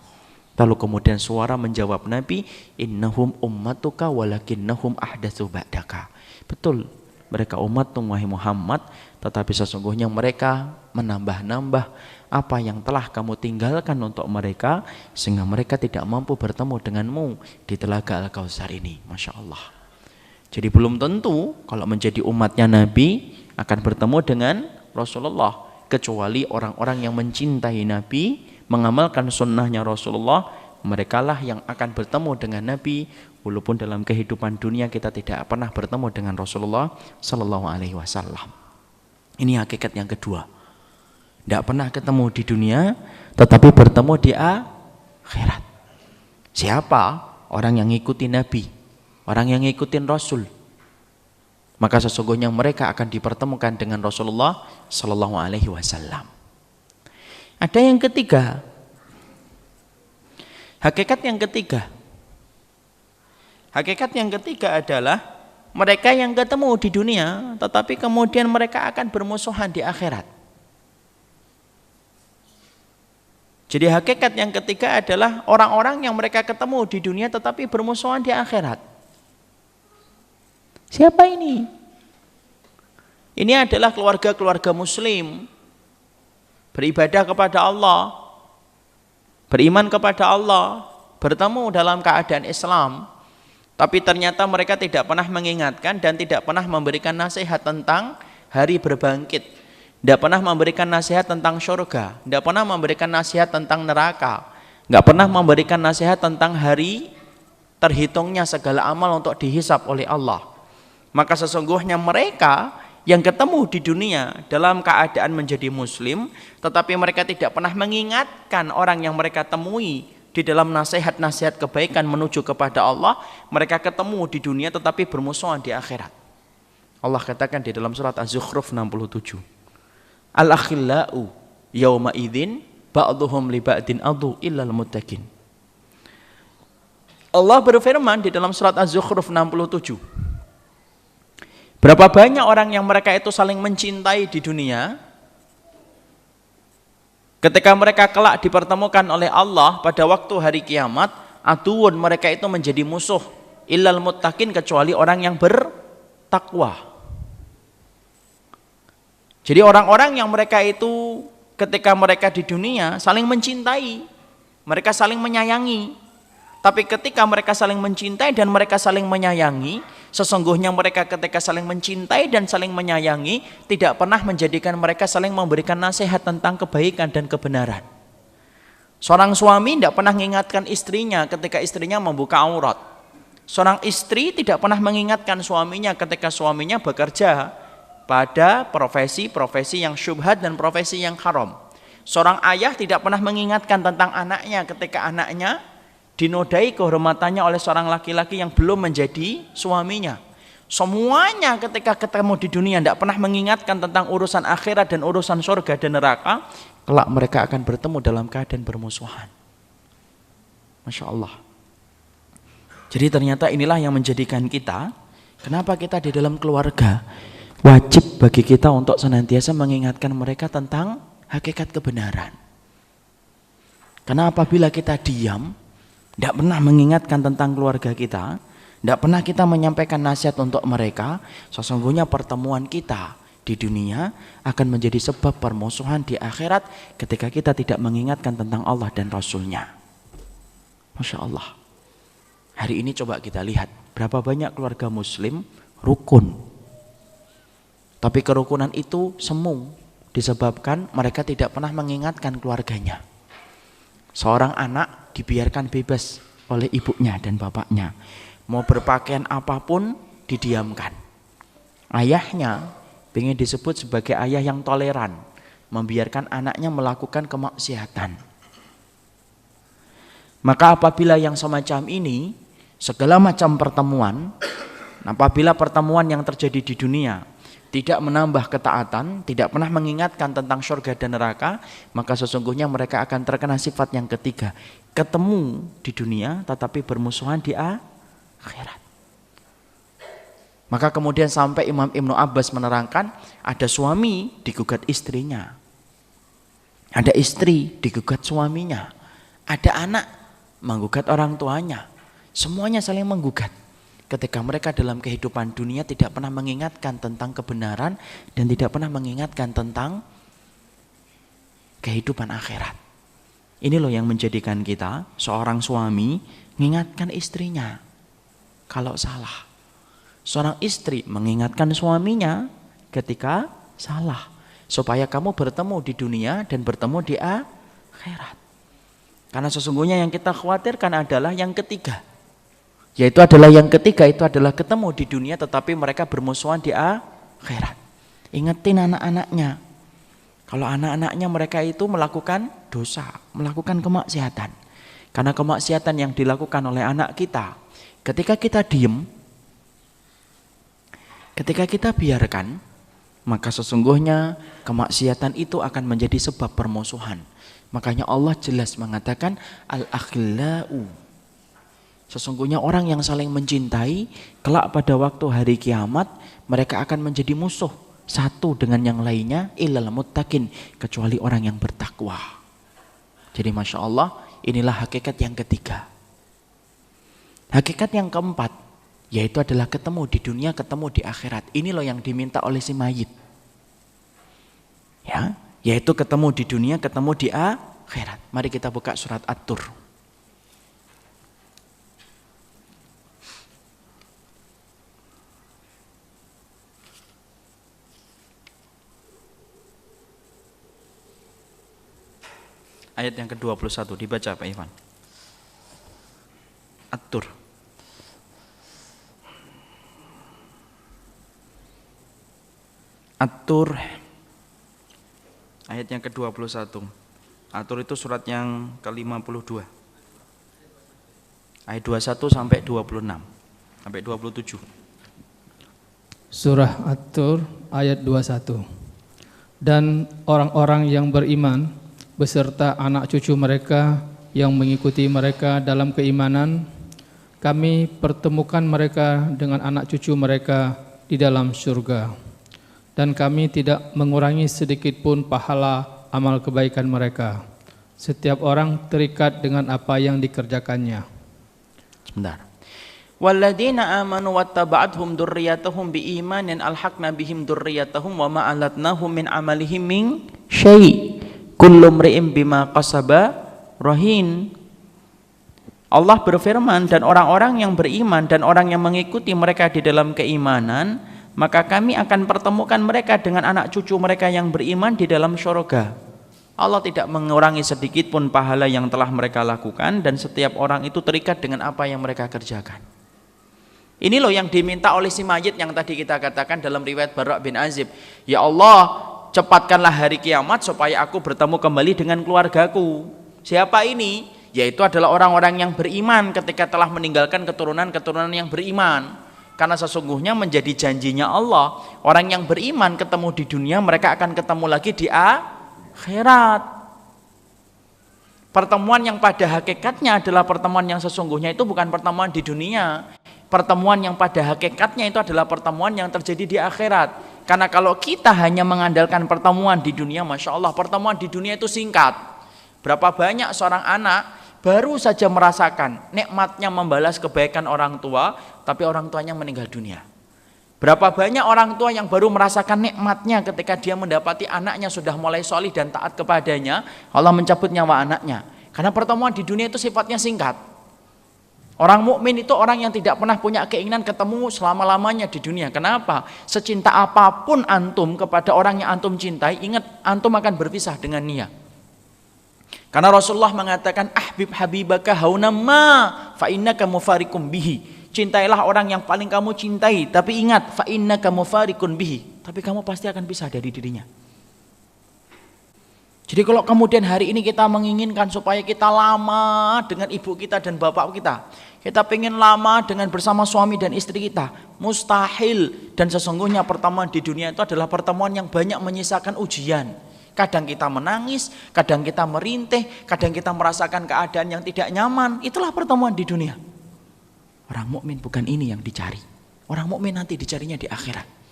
Lalu kemudian suara menjawab Nabi, "Innahum ummatuka walakinnahum ahdatsu ba'daka." Betul, mereka umatmu wahai Muhammad, tetapi sesungguhnya mereka menambah-nambah apa yang telah kamu tinggalkan untuk mereka, sehingga mereka tidak mampu bertemu denganmu di telaga Al-Kautsar ini. Masya Allah. Jadi belum tentu kalau menjadi umatnya Nabi akan bertemu dengan Rasulullah, kecuali orang-orang yang mencintai Nabi, mengamalkan sunnahnya Rasulullah, merekalah yang akan bertemu dengan Nabi, walaupun dalam kehidupan dunia kita tidak pernah bertemu dengan Rasulullah Sallallahu Alaihi Wasallam. Ini hakikat yang kedua. Tidak pernah ketemu di dunia, tetapi bertemu di akhirat. Siapa? Orang yang ngikutin Nabi, orang yang ngikutin Rasul, maka sesungguhnya mereka akan dipertemukan dengan Rasulullah Sallallahu Alaihi Wasallam. Ada yang ketiga, hakikat yang ketiga. Hakikat yang ketiga adalah mereka yang ketemu di dunia, tetapi kemudian mereka akan bermusuhan di akhirat. Jadi hakikat yang ketiga adalah orang-orang yang mereka ketemu di dunia tetapi bermusuhan di akhirat. Siapa ini? Ini adalah keluarga-keluarga muslim, beribadah kepada Allah, beriman kepada Allah, bertemu dalam keadaan Islam, tapi ternyata mereka tidak pernah mengingatkan dan tidak pernah memberikan nasihat tentang hari berbangkit, tidak pernah memberikan nasihat tentang surga, tidak pernah memberikan nasihat tentang neraka, tidak pernah memberikan nasihat tentang hari terhitungnya segala amal untuk dihisap oleh Allah. Maka sesungguhnya mereka yang ketemu di dunia dalam keadaan menjadi muslim, tetapi mereka tidak pernah mengingatkan orang yang mereka temui di dalam nasihat-nasihat kebaikan menuju kepada Allah, mereka ketemu di dunia tetapi bermusuhan di akhirat. Allah katakan di dalam surat Az-Zukhruf 67, Al-akhillau yawma idzin ba'dhuhum li ba'din adu illal muttaqin. Allah berfirman di dalam surat Az-Zukhruf 67, berapa banyak orang yang mereka itu saling mencintai di dunia, ketika mereka kelak dipertemukan oleh Allah pada waktu hari kiamat, aduun, mereka itu menjadi musuh, illal muttaqin, kecuali orang yang bertakwa. Jadi orang-orang yang mereka itu ketika mereka di dunia saling mencintai, mereka saling menyayangi. Tapi ketika mereka saling mencintai dan mereka saling menyayangi, sesungguhnya mereka ketika saling mencintai dan saling menyayangi tidak pernah menjadikan mereka saling memberikan nasihat tentang kebaikan dan kebenaran. Seorang suami tidak pernah mengingatkan istrinya ketika istrinya membuka aurat. Seorang istri tidak pernah mengingatkan suaminya ketika suaminya bekerja pada profesi-profesi yang syubhat dan profesi yang haram. Seorang ayah tidak pernah mengingatkan tentang anaknya ketika anaknya dinodai kehormatannya oleh seorang laki-laki yang belum menjadi suaminya. Semuanya ketika ketemu di dunia tidak pernah mengingatkan tentang urusan akhirat dan urusan surga dan neraka, kelak mereka akan bertemu dalam keadaan bermusuhan. Masya Allah. Jadi ternyata inilah yang menjadikan kita, kenapa kita di dalam keluarga wajib bagi kita untuk senantiasa mengingatkan mereka tentang hakikat kebenaran. Karena apabila kita diam, tidak pernah mengingatkan tentang keluarga kita, tidak pernah kita menyampaikan nasihat untuk mereka, sesungguhnya pertemuan kita di dunia akan menjadi sebab permusuhan di akhirat ketika kita tidak mengingatkan tentang Allah dan Rasulnya. Masya Allah. Hari ini coba kita lihat berapa banyak keluarga muslim rukun, tapi kerukunan itu semu disebabkan mereka tidak pernah mengingatkan keluarganya. Seorang anak dibiarkan bebas oleh ibunya dan bapaknya, mau berpakaian apapun didiamkan. Ayahnya ingin disebut sebagai ayah yang toleran, membiarkan anaknya melakukan kemaksiatan. Maka apabila yang semacam ini, segala macam pertemuan, apabila pertemuan yang terjadi di dunia tidak menambah ketaatan, tidak pernah mengingatkan tentang surga dan neraka, maka sesungguhnya mereka akan terkena sifat yang ketiga, ketemu di dunia tetapi bermusuhan di akhirat. Maka kemudian sampai Imam Ibnu Abbas menerangkan, ada suami digugat istrinya, ada istri digugat suaminya, ada anak menggugat orang tuanya, semuanya saling menggugat. Ketika mereka dalam kehidupan dunia tidak pernah mengingatkan tentang kebenaran dan tidak pernah mengingatkan tentang kehidupan akhirat. Ini loh yang menjadikan kita, seorang suami mengingatkan istrinya kalau salah. Seorang istri mengingatkan suaminya ketika salah, supaya kamu bertemu di dunia dan bertemu di akhirat. Karena sesungguhnya yang kita khawatirkan adalah yang ketiga. Yaitu adalah yang ketiga itu adalah ketemu di dunia tetapi mereka bermusuhan di akhirat. Ingetin anak-anaknya. Kalau anak-anaknya mereka itu melakukan dosa, melakukan kemaksiatan. Karena kemaksiatan yang dilakukan oleh anak kita, ketika kita diem, ketika kita biarkan, maka sesungguhnya kemaksiatan itu akan menjadi sebab permusuhan. Makanya Allah jelas mengatakan al-akhillau. Sesungguhnya orang yang saling mencintai, kelak pada waktu hari kiamat, mereka akan menjadi musuh satu dengan yang lainnya, illal muttaqin, kecuali orang yang bertakwa. Jadi Masya Allah, inilah hakikat yang ketiga. Hakikat yang keempat, yaitu adalah ketemu di dunia, ketemu di akhirat. Ini loh yang diminta oleh si mayit. Ya, yaitu ketemu di dunia, ketemu di akhirat. Mari kita buka surat At-Tur. Ayat yang ke-21 dibaca Pak Ivan. At-Tur. At-Tur ayat yang ke-21. At-Tur itu surat yang ke-52. Ayat 21 sampai 26 sampai 27. Surah At-Tur ayat 21. Dan orang-orang yang beriman beserta anak cucu mereka yang mengikuti mereka dalam keimanan, kami pertemukan mereka dengan anak cucu mereka di dalam surga. Dan kami tidak mengurangi sedikit pun pahala amal kebaikan mereka. Setiap orang terikat dengan apa yang dikerjakannya. Sebentar. Walladzina amanu wattaba'athum dzurriyyatuhum biimanin alhaqna bihim dzurriyyatahum wa ma alatnahum min amalihim min syai'. Kullu mri'in bima qasaba rahin. Allah berfirman, dan orang-orang yang beriman dan orang yang mengikuti mereka di dalam keimanan, maka kami akan pertemukan mereka dengan anak cucu mereka yang beriman di dalam syurga. Allah tidak mengurangi sedikit pun pahala yang telah mereka lakukan, dan setiap orang itu terikat dengan apa yang mereka kerjakan. Ini loh yang diminta oleh si mayit yang tadi kita katakan dalam riwayat Bara' bin Azib. Ya Allah, cepatkanlah hari kiamat supaya aku bertemu kembali dengan keluargaku. Siapa ini? Yaitu adalah orang-orang yang beriman ketika telah meninggalkan keturunan-keturunan yang beriman. Karena sesungguhnya menjadi janjinya Allah, orang yang beriman ketemu di dunia, mereka akan ketemu lagi di akhirat. Pertemuan yang pada hakikatnya adalah pertemuan yang sesungguhnya itu bukan pertemuan di dunia. Pertemuan yang pada hakikatnya itu adalah pertemuan yang terjadi di akhirat. Karena kalau kita hanya mengandalkan pertemuan di dunia, Masya Allah, pertemuan di dunia itu singkat. Berapa banyak seorang anak baru saja merasakan nikmatnya membalas kebaikan orang tua, tapi orang tuanya meninggal dunia. Berapa banyak orang tua yang baru merasakan nikmatnya ketika dia mendapati anaknya sudah mulai sholih dan taat kepadanya, Allah mencabut nyawa anaknya. Karena pertemuan di dunia itu sifatnya singkat. Orang mukmin itu orang yang tidak pernah punya keinginan ketemu selama-lamanya di dunia. Kenapa? Secinta apapun antum kepada orang yang antum cintai, ingat antum akan berpisah dengan dia. Karena Rasulullah mengatakan ahbib habibaka haunamma fa innaka mufarikum bihi. Cintailah orang yang paling kamu cintai, tapi ingat fa innaka mufarikun bihi. Tapi kamu pasti akan pisah dari dirinya. Jadi kalau kemudian hari ini kita menginginkan supaya kita lama dengan ibu kita dan bapak kita pengen lama dengan bersama suami dan istri kita, mustahil. Dan sesungguhnya pertemuan di dunia itu adalah pertemuan yang banyak menyisakan ujian. Kadang kita menangis, kadang kita merintih, kadang kita merasakan keadaan yang tidak nyaman. Itulah pertemuan di dunia. Orang mukmin bukan ini yang dicari. Orang mukmin nanti dicarinya di akhirat.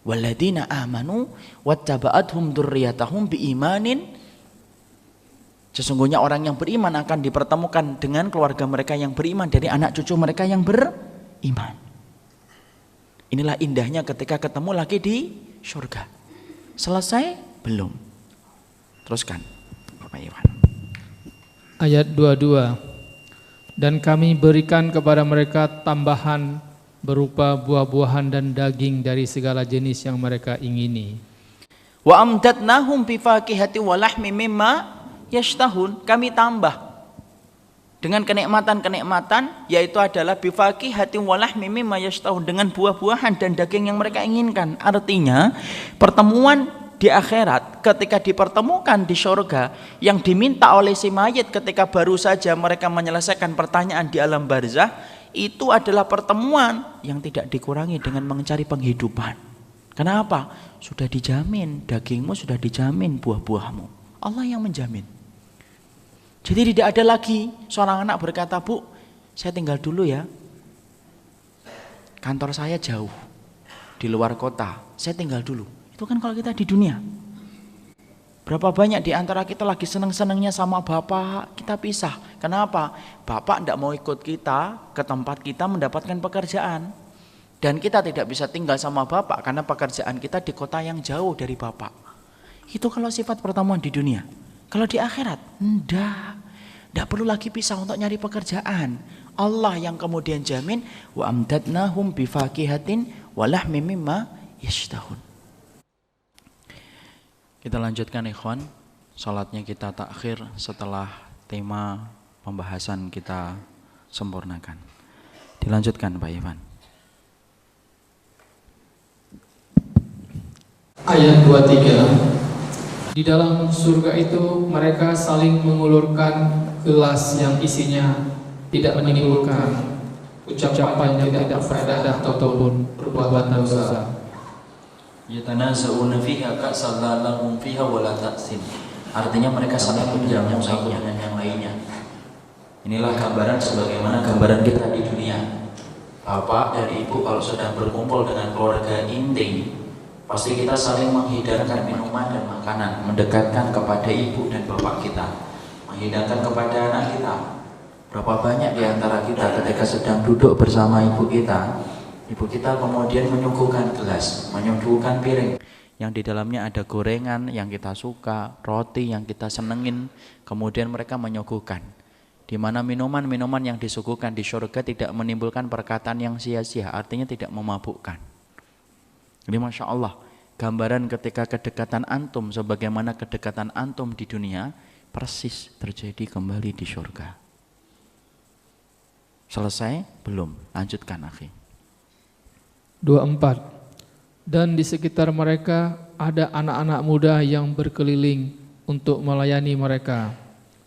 Walladzina amanu wattaba'athum dzurriyyatahum biimanin. Sesungguhnya orang yang beriman akan dipertemukan dengan keluarga mereka yang beriman dari anak cucu mereka yang beriman. Inilah indahnya ketika ketemu lagi di surga. Selesai? Belum. Teruskan Bapak Iwan. Ayat 22. Dan kami berikan kepada mereka tambahan berupa buah-buahan dan daging dari segala jenis yang mereka ingini. Wa amdatnahum bi fakihati wa lahmi mimma yashtahun. Kami tambah dengan kenikmatan-kenikmatan, yaitu adalah bifaqihatin wa lahmi mimma yashtahun, dengan buah-buahan dan daging yang mereka inginkan. Artinya pertemuan di akhirat, ketika dipertemukan di surga, yang diminta oleh si mayit ketika baru saja mereka menyelesaikan pertanyaan di alam barzah, itu adalah pertemuan yang tidak dikurangi dengan mencari penghidupan. Kenapa? Sudah dijamin dagingmu, sudah dijamin buah-buahmu. Allah yang menjamin. Jadi tidak ada lagi seorang anak berkata, "Bu, saya tinggal dulu ya. Kantor saya jauh di luar kota, saya tinggal dulu." Itu kan kalau kita di dunia. Berapa banyak di antara kita lagi senang-senangnya sama bapak, kita pisah. Kenapa? Bapak tidak mau ikut kita ke tempat kita mendapatkan pekerjaan. Dan kita tidak bisa tinggal sama bapak karena pekerjaan kita di kota yang jauh dari bapak. Itu kalau sifat pertemuan di dunia. Kalau di akhirat, tidak perlu lagi pisah untuk nyari pekerjaan. Allah yang kemudian jamin, wa amdadnahum bifaqihatin wa lahmin mimma yashtahun. Kita lanjutkan ikhwan, salatnya kita takhir setelah tema pembahasan kita sempurnakan. Dilanjutkan Pak Ivan. Ayat 23. Di dalam surga itu mereka saling mengulurkan gelas yang isinya tidak menimbulkan ucapan yang tidak berfaedah ataupun perbuatan dosa. Yatanaza'una fiha ka'san la lahum fiha wa la ta'sin. Artinya mereka saling menjamu satu dengan yang lainnya. Inilah gambaran sebagaimana gambaran kita di dunia. Bapak dan ibu kalau sedang berkumpul dengan keluarga inti, pasti kita saling menghidarkan minuman dan makanan, mendekatkan kepada ibu dan bapak kita, menghidangkan kepada anak kita. Berapa banyak di antara kita ketika sedang duduk bersama ibu kita kemudian menyuguhkan gelas, menyuguhkan piring yang di dalamnya ada gorengan yang kita suka, roti yang kita senengin, kemudian mereka menyuguhkan. Di mana minuman-minuman yang disuguhkan di surga tidak menimbulkan perkataan yang sia-sia, artinya tidak memabukkan. Jadi Masya Allah, gambaran ketika kedekatan antum sebagaimana kedekatan antum di dunia persis terjadi kembali di surga. Selesai? Belum. Lanjutkan akhi. 24. Dan di sekitar mereka ada anak-anak muda yang berkeliling untuk melayani mereka,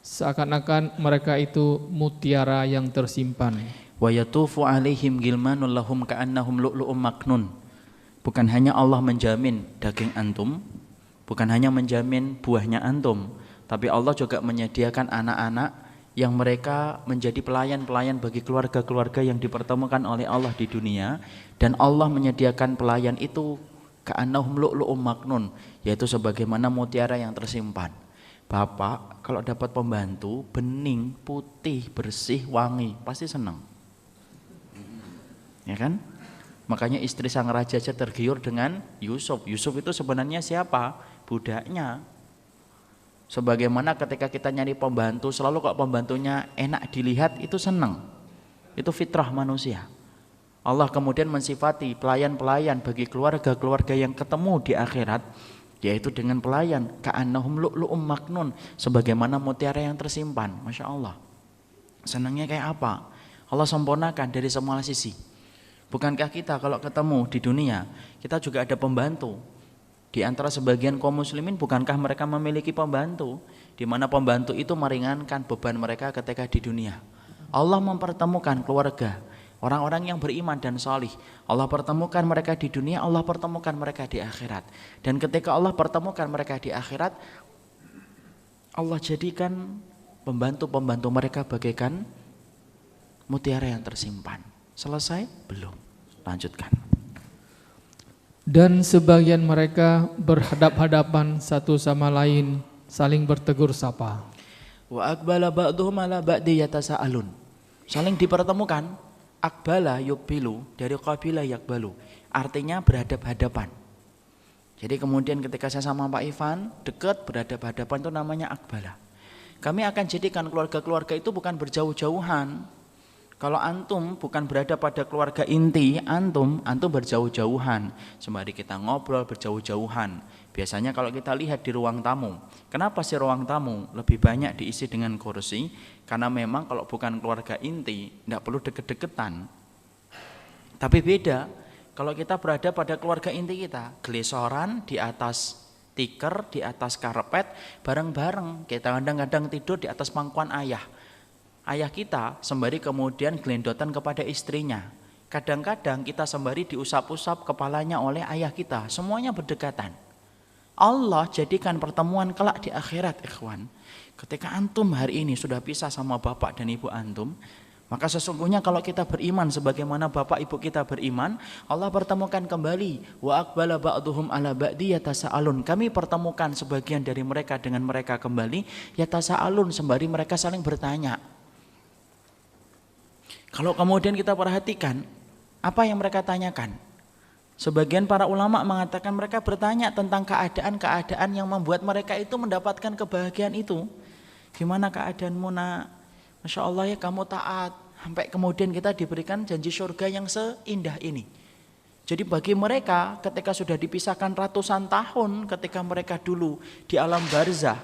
seakan-akan mereka itu mutiara yang tersimpan. Wa yatufu alaihim gilmanun lahum ka'annahum lu'lu'um maknun. Bukan hanya Allah menjamin daging antum, bukan hanya menjamin buahnya antum, tapi Allah juga menyediakan anak-anak yang mereka menjadi pelayan-pelayan bagi keluarga-keluarga yang dipertemukan oleh Allah di dunia. Dan Allah menyediakan pelayan itu ka'annahum lu'lu'um maknun, yaitu sebagaimana mutiara yang tersimpan. Bapak kalau dapat pembantu bening, putih, bersih, wangi, pasti senang. Ya kan? Makanya istri sang raja aja tergiur dengan Yusuf. Yusuf itu sebenarnya siapa? Budaknya. Sebagaimana ketika kita nyari pembantu, selalu kok pembantunya enak dilihat, itu senang. Itu fitrah manusia. Allah kemudian mensifati pelayan-pelayan bagi keluarga-keluarga yang ketemu di akhirat, yaitu dengan pelayan ka'annahum lu'lu'um maknun, sebagaimana mutiara yang tersimpan. Masya Allah. Senangnya kayak apa? Allah sempurnakan dari semua sisi. Bukankah kita kalau ketemu di dunia, kita juga ada pembantu? Di antara sebagian kaum muslimin, bukankah mereka memiliki pembantu? Di mana pembantu itu meringankan beban mereka ketika di dunia. Allah mempertemukan keluarga, orang-orang yang beriman dan salih. Allah pertemukan mereka di dunia, Allah pertemukan mereka di akhirat. Dan ketika Allah pertemukan mereka di akhirat, Allah jadikan pembantu-pembantu mereka bagaikan mutiara yang tersimpan. Selesai? Belum. Lanjutkan. Dan sebagian mereka berhadap-hadapan satu sama lain, saling bertegur sapa. Wa aqbala ba'dhum ala ba'di yatasaalun. Saling dipertemukan. Aqbala yuqbilu dari qabila yaqbalu. Artinya berhadap-hadapan. Jadi kemudian ketika saya sama Pak Ivan dekat berhadap-hadapan, itu namanya aqbala. Kami akan jadikan keluarga-keluarga itu bukan berjauh-jauhan. Kalau antum bukan berada pada keluarga inti, antum berjauh-jauhan. Sembari kita ngobrol berjauh-jauhan. Biasanya kalau kita lihat di ruang tamu, kenapa sih ruang tamu lebih banyak diisi dengan kursi? Karena memang kalau bukan keluarga inti, tidak perlu deket-deketan. Tapi beda, kalau kita berada pada keluarga inti kita, gelesoran di atas tikar, di atas karpet, bareng-bareng. Kita kadang-kadang tidur di atas pangkuan ayah. Ayah kita sembari kemudian gelendotan kepada istrinya. Kadang-kadang kita sembari diusap-usap kepalanya oleh ayah kita. Semuanya berdekatan. Allah jadikan pertemuan kelak di akhirat, ikhwan. Ketika antum hari ini sudah pisah sama bapak dan ibu antum, maka sesungguhnya kalau kita beriman sebagaimana bapak ibu kita beriman, Allah pertemukan kembali. Wa aqbala ba'duhum ala ba'di yatasa'alun. Kami pertemukan sebagian dari mereka dengan mereka kembali, yatasa'alun, sembari mereka saling bertanya. Kalau kemudian kita perhatikan, apa yang mereka tanyakan? Sebagian para ulama mengatakan mereka bertanya tentang keadaan-keadaan yang membuat mereka itu mendapatkan kebahagiaan itu. Gimana keadaanmu nak? Masya Allah ya kamu taat. Sampai kemudian kita diberikan janji surga yang seindah ini. Jadi bagi mereka ketika sudah dipisahkan ratusan tahun, ketika mereka dulu di alam barzah,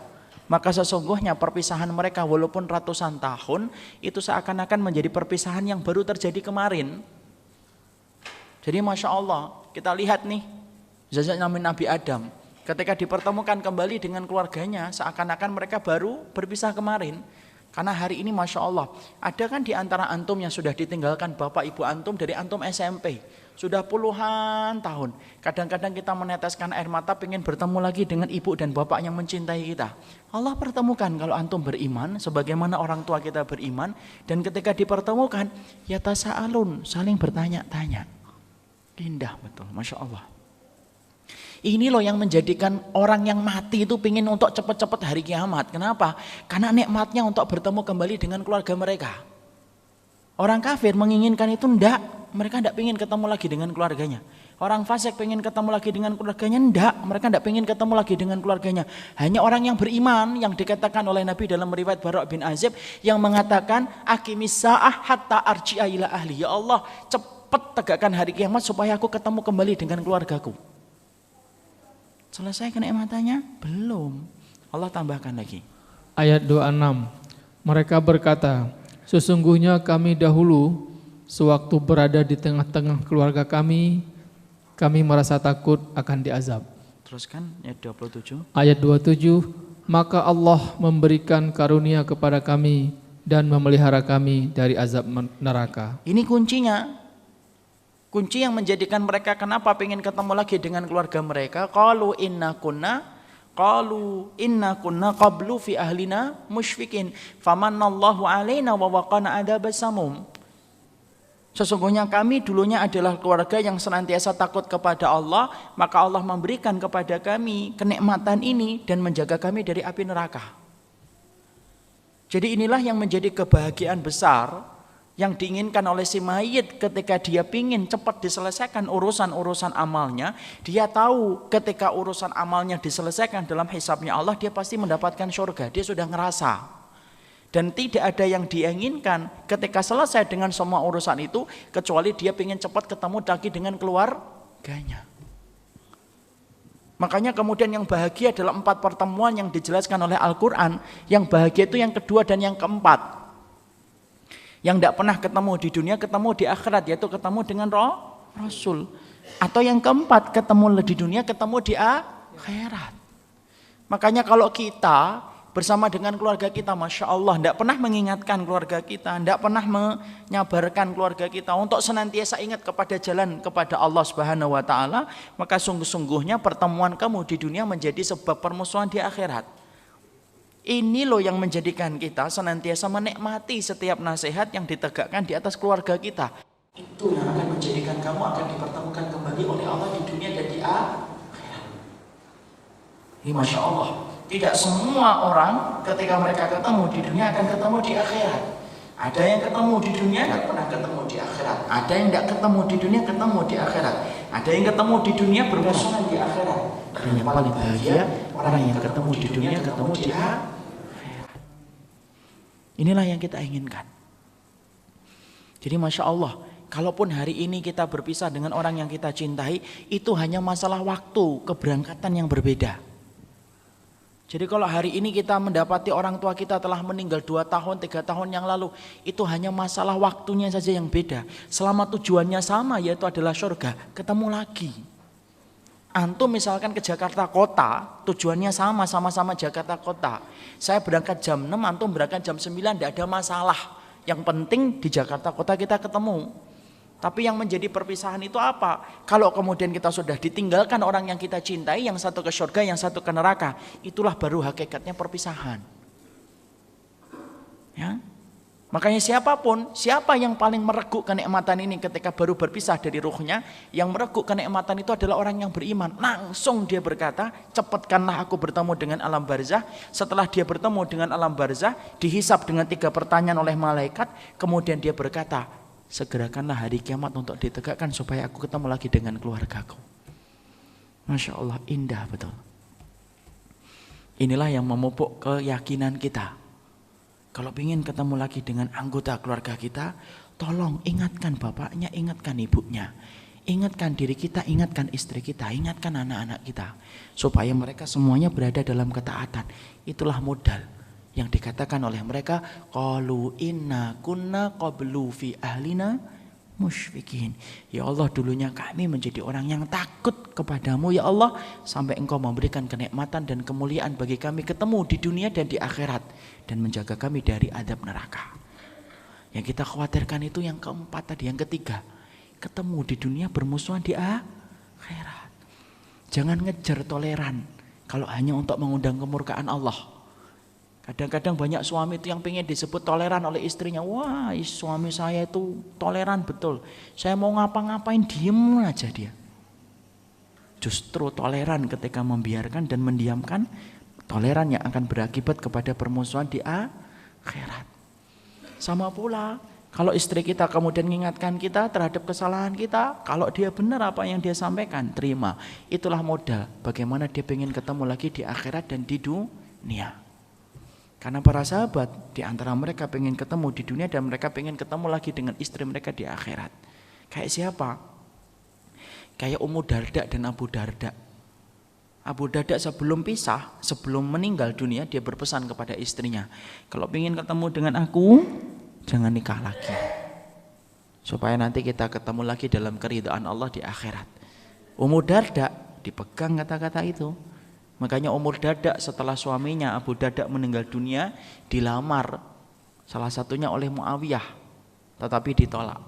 maka sesungguhnya perpisahan mereka walaupun ratusan tahun itu seakan-akan menjadi perpisahan yang baru terjadi kemarin. Jadi Masya Allah, kita lihat nih zat Nabi Adam ketika dipertemukan kembali dengan keluarganya, seakan-akan mereka baru berpisah kemarin. Karena hari ini Masya Allah, ada kan di antara antum yang sudah ditinggalkan bapak ibu antum dari antum SMP, sudah puluhan tahun. Kadang-kadang kita meneteskan air mata pengen bertemu lagi dengan ibu dan bapak yang mencintai kita. Allah pertemukan kalau antum beriman, sebagaimana orang tua kita beriman. Dan ketika dipertemukan, yatasa'alun, saling bertanya-tanya. Indah betul, Masya Allah. Ini loh yang menjadikan orang yang mati itu pingin untuk cepat-cepat hari kiamat. Kenapa? Karena nikmatnya untuk bertemu kembali dengan keluarga mereka. Orang kafir menginginkan itu enggak. Mereka enggak pingin ketemu lagi dengan keluarganya. Orang fasik pengen ketemu lagi dengan keluarganya, enggak. Mereka enggak pengen ketemu lagi dengan keluarganya. Hanya orang yang beriman yang dikatakan oleh Nabi dalam riwayat Bara' bin Azib yang mengatakan aqimis sa'ah hatta arji'a ila ahli. Ya Allah, cepat tegakkan hari kiamat supaya aku ketemu kembali dengan keluargaku. Selesai kenikmatannya? Belum. Allah tambahkan lagi. Ayat 26. Mereka berkata, sesungguhnya kami dahulu sewaktu berada di tengah-tengah keluarga kami merasa takut akan diazab. Teruskan ayat 27. Ayat 27. Maka Allah memberikan karunia kepada kami dan memelihara kami dari azab neraka. Ini kuncinya. Kunci yang menjadikan mereka kenapa pengen ketemu lagi dengan keluarga mereka. Qalu inna kunna qablu fi ahlina musyfikin famannallahu alaina wa waqana adzabas samum. Sesungguhnya kami dulunya adalah keluarga yang senantiasa takut kepada Allah, maka Allah memberikan kepada kami kenikmatan ini dan menjaga kami dari api neraka. Jadi inilah yang menjadi kebahagiaan besar yang diinginkan oleh si mayit ketika dia pingin cepat diselesaikan urusan-urusan amalnya. Dia tahu ketika urusan amalnya diselesaikan dalam hisabnya Allah, dia pasti mendapatkan surga. Dia sudah ngerasa. Dan tidak ada yang diinginkan ketika selesai dengan semua urusan itu, kecuali dia pingin cepat ketemu lagi dengan keluarganya. Makanya kemudian yang bahagia adalah 4 pertemuan yang dijelaskan oleh Al-Quran. Yang bahagia itu yang kedua dan yang keempat. Yang tidak pernah ketemu di dunia, ketemu di akhirat, yaitu ketemu dengan Rasul. Atau yang keempat, ketemu di dunia, ketemu di akhirat. Makanya kalau kita bersama dengan keluarga kita, Masya Allah, tidak pernah mengingatkan keluarga kita, tidak pernah menyabarkan keluarga kita untuk senantiasa ingat kepada jalan kepada Allah Subhanahu wa Ta'ala, maka sungguh-sungguhnya pertemuan kamu di dunia menjadi sebab permusuhan di akhirat. Ini loh yang menjadikan kita senantiasa menikmati setiap nasihat yang ditegakkan di atas keluarga kita. Itu yang akan menjadikan kamu akan dipertemukan kembali oleh Allah di dunia dan di akhirat. Ini Masya Allah. Tidak semua orang ketika mereka ketemu di dunia akan ketemu di akhirat. Ada yang ketemu di dunia tidak pernah ketemu di akhirat. Ada yang tidak ketemu di dunia ketemu di akhirat. Ada yang ketemu di dunia bermusuhan di akhirat. Dan yang paling bahagia orang yang ketemu di dunia ketemu di akhirat. Inilah yang kita inginkan. Jadi Masya Allah, kalaupun hari ini kita berpisah dengan orang yang kita cintai, itu hanya masalah waktu, keberangkatan yang berbeda. Jadi kalau hari ini kita mendapati orang tua kita telah meninggal 2 tahun, 3 tahun yang lalu, itu hanya masalah waktunya saja yang beda. Selama tujuannya sama, yaitu adalah surga, ketemu lagi. Antum misalkan ke Jakarta Kota, tujuannya sama-sama Jakarta Kota. Saya berangkat jam 6, antum berangkat jam 9, tidak ada masalah. Yang penting di Jakarta Kota kita ketemu. Tapi yang menjadi perpisahan itu apa? Kalau kemudian kita sudah ditinggalkan orang yang kita cintai, yang satu ke surga, yang satu ke neraka, itulah baru hakikatnya perpisahan. Ya. Makanya siapa yang paling mereguk kenikmatan ini ketika baru berpisah dari ruhnya, yang mereguk kenikmatan itu adalah orang yang beriman. Langsung dia berkata, cepatkanlah aku bertemu dengan alam barzah. Setelah dia bertemu dengan alam barzah, dihisab dengan 3 pertanyaan oleh malaikat, kemudian dia berkata, segerakanlah hari kiamat untuk ditegakkan supaya aku ketemu lagi dengan keluargaku. Masya Allah, indah betul. Inilah yang memupuk keyakinan kita. Kalau ingin ketemu lagi dengan anggota keluarga kita, tolong ingatkan bapaknya, ingatkan ibunya, ingatkan diri kita, ingatkan istri kita, ingatkan anak-anak kita, supaya mereka semuanya berada dalam ketaatan. Itulah modal yang dikatakan oleh mereka, qalu inna kunna qablu fi ahlina musyfikin. Ya Allah, dulunya kami menjadi orang yang takut kepadamu ya Allah, sampai engkau memberikan kenikmatan dan kemuliaan bagi kami ketemu di dunia dan di akhirat, dan menjaga kami dari adab neraka. Yang kita khawatirkan itu yang keempat tadi, yang ketiga, ketemu di dunia bermusuhan di akhirat. Jangan ngejar toleran kalau hanya untuk mengundang kemurkaan Allah. Kadang-kadang banyak suami itu yang pengen disebut toleran oleh istrinya. Wah, suami saya itu toleran betul. Saya mau ngapa-ngapain diem aja dia. Justru toleran ketika membiarkan dan mendiamkan, toleran yang akan berakibat kepada permusuhan di akhirat. Sama pula kalau istri kita kemudian mengingatkan kita terhadap kesalahan kita, kalau dia benar apa yang dia sampaikan, terima. Itulah modal bagaimana dia pengen ketemu lagi di akhirat dan di dunia. Karena para sahabat di antara mereka pengen ketemu di dunia dan mereka pengen ketemu lagi dengan istri mereka di akhirat. Kayak siapa? Kayak Ummu Darda dan Abu Darda. Abu Darda sebelum pisah, sebelum meninggal dunia, dia berpesan kepada istrinya, kalau pengen ketemu dengan aku, jangan nikah lagi. Supaya nanti kita ketemu lagi dalam keridhaan Allah di akhirat. Ummu Darda dipegang kata-kata itu. Makanya Ummu Darda setelah suaminya Abu Darda meninggal dunia, dilamar salah satunya oleh Muawiyah, tetapi ditolak.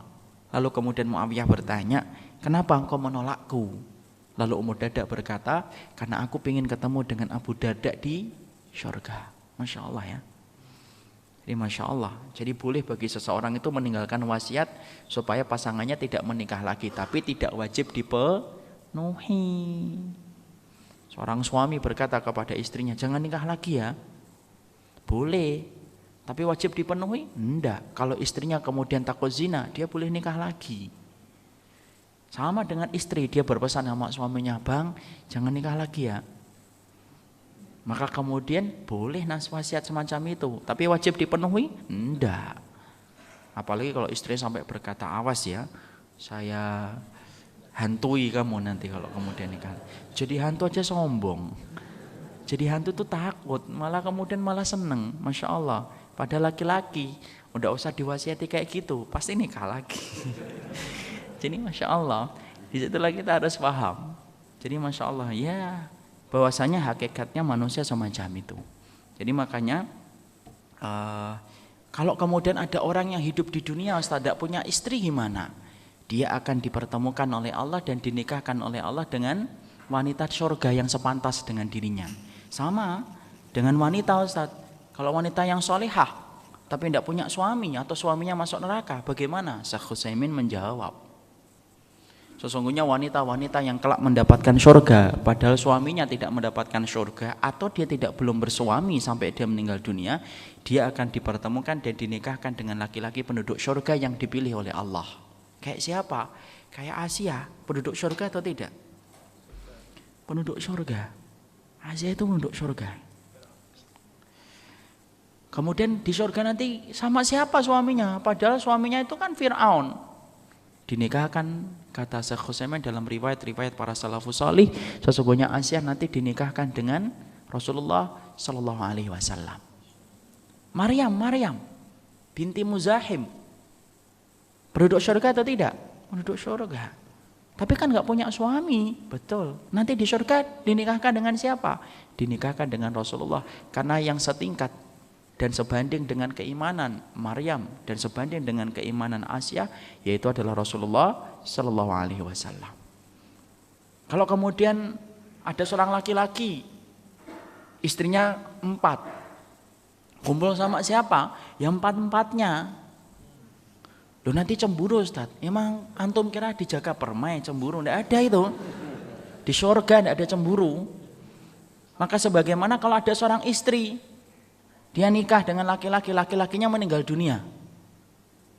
Lalu kemudian Muawiyah bertanya, kenapa engkau menolakku? Lalu Ummu Darda berkata, karena aku ingin ketemu dengan Abu Darda di surga. Masya Allah ya. Jadi Masya Allah. Jadi boleh bagi seseorang itu meninggalkan wasiat supaya pasangannya tidak menikah lagi, tapi tidak wajib dipenuhi. Seorang suami berkata kepada istrinya, jangan nikah lagi ya. Boleh, tapi wajib dipenuhi? Enggak. Kalau istrinya kemudian takut zina, dia boleh nikah lagi. Sama dengan istri, dia berpesan sama suaminya, bang, jangan nikah lagi ya. Maka kemudian boleh wasiat semacam itu, tapi wajib dipenuhi? Enggak. Apalagi kalau istri sampai berkata, awas ya, saya hantui kamu nanti kalau kemudian nikah. Jadi hantu aja sombong. Jadi hantu tuh takut, malah kemudian malah seneng. Masya Allah. Pada laki-laki, udah usah diwasiati kayak gitu, pasti nikah lagi. Jadi Masya Allah, disitulah kita harus paham. Jadi Masya Allah, ya bahwasanya hakikatnya manusia semacam itu. Jadi makanya kalau kemudian ada orang yang hidup di dunia Ustaz tidak punya istri gimana? Dia akan dipertemukan oleh Allah dan dinikahkan oleh Allah dengan wanita surga yang sepantas dengan dirinya. Sama dengan wanita Ustaz. Kalau wanita yang solehah tapi tidak punya suaminya atau suaminya masuk neraka, bagaimana? Syekh Utsaimin menjawab, sesungguhnya wanita-wanita yang kelak mendapatkan surga padahal suaminya tidak mendapatkan surga, atau dia belum bersuami sampai dia meninggal dunia, dia akan dipertemukan dan dinikahkan dengan laki-laki penduduk surga yang dipilih oleh Allah. Kayak siapa? Kayak Asia, penduduk surga atau tidak? Penduduk surga. Asia itu penduduk surga. Kemudian di surga nanti sama siapa suaminya? Padahal suaminya itu kan Fir'aun. Dinikahkan, kata Syekh Utsaimin dalam riwayat-riwayat para salafus salih, sesungguhnya Aisyah nanti dinikahkan dengan Rasulullah sallallahu alaihi wasallam. Maryam binti Muzahim penduduk surga atau tidak? Penduduk surga. Tapi kan nggak punya suami, betul. Nanti di surga dinikahkan dengan siapa? Dinikahkan dengan Rasulullah, karena yang setingkat dan sebanding dengan keimanan Maryam dan sebanding dengan keimanan Aisyah yaitu adalah Rasulullah sallallahu alaihi wasallam. Kalau kemudian ada seorang laki-laki istrinya 4 kumpul sama siapa? Ya 4-4-nya. Loh nanti cemburu Ustaz. Emang antum kira dijaga permai cemburu? Tidak ada itu. Di surga tidak ada cemburu. Maka sebagaimana kalau ada seorang istri, dia nikah dengan laki-laki, laki-lakinya meninggal dunia.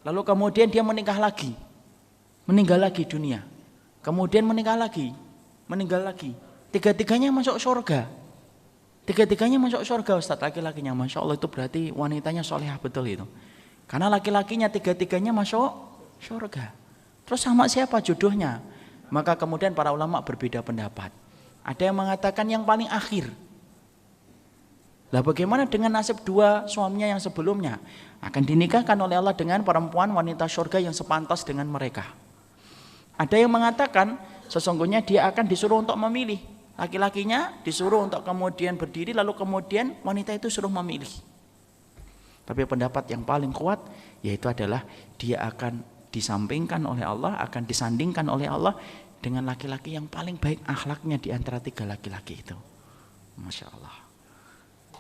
Lalu kemudian dia menikah lagi. Meninggal lagi dunia. Kemudian menikah lagi. Meninggal lagi. Tiga-tiganya masuk surga. Tiga-tiganya masuk surga Ustaz, laki-lakinya. Masya Allah, itu berarti wanitanya solehah betul itu. Karena laki-lakinya tiga-tiganya masuk surga. Terus sama siapa jodohnya? Maka kemudian para ulama berbeda pendapat. Ada yang mengatakan yang paling akhir. Lah bagaimana dengan nasib dua suaminya yang sebelumnya? Akan dinikahkan oleh Allah dengan perempuan wanita surga yang sepantas dengan mereka. Ada yang mengatakan sesungguhnya dia akan disuruh untuk memilih. Laki-lakinya disuruh untuk kemudian berdiri, lalu kemudian wanita itu suruh memilih. Tapi pendapat yang paling kuat yaitu adalah dia akan disampingkan oleh Allah, akan disandingkan oleh Allah dengan laki-laki yang paling baik akhlaknya di antara 3 laki-laki itu. Masya Allah.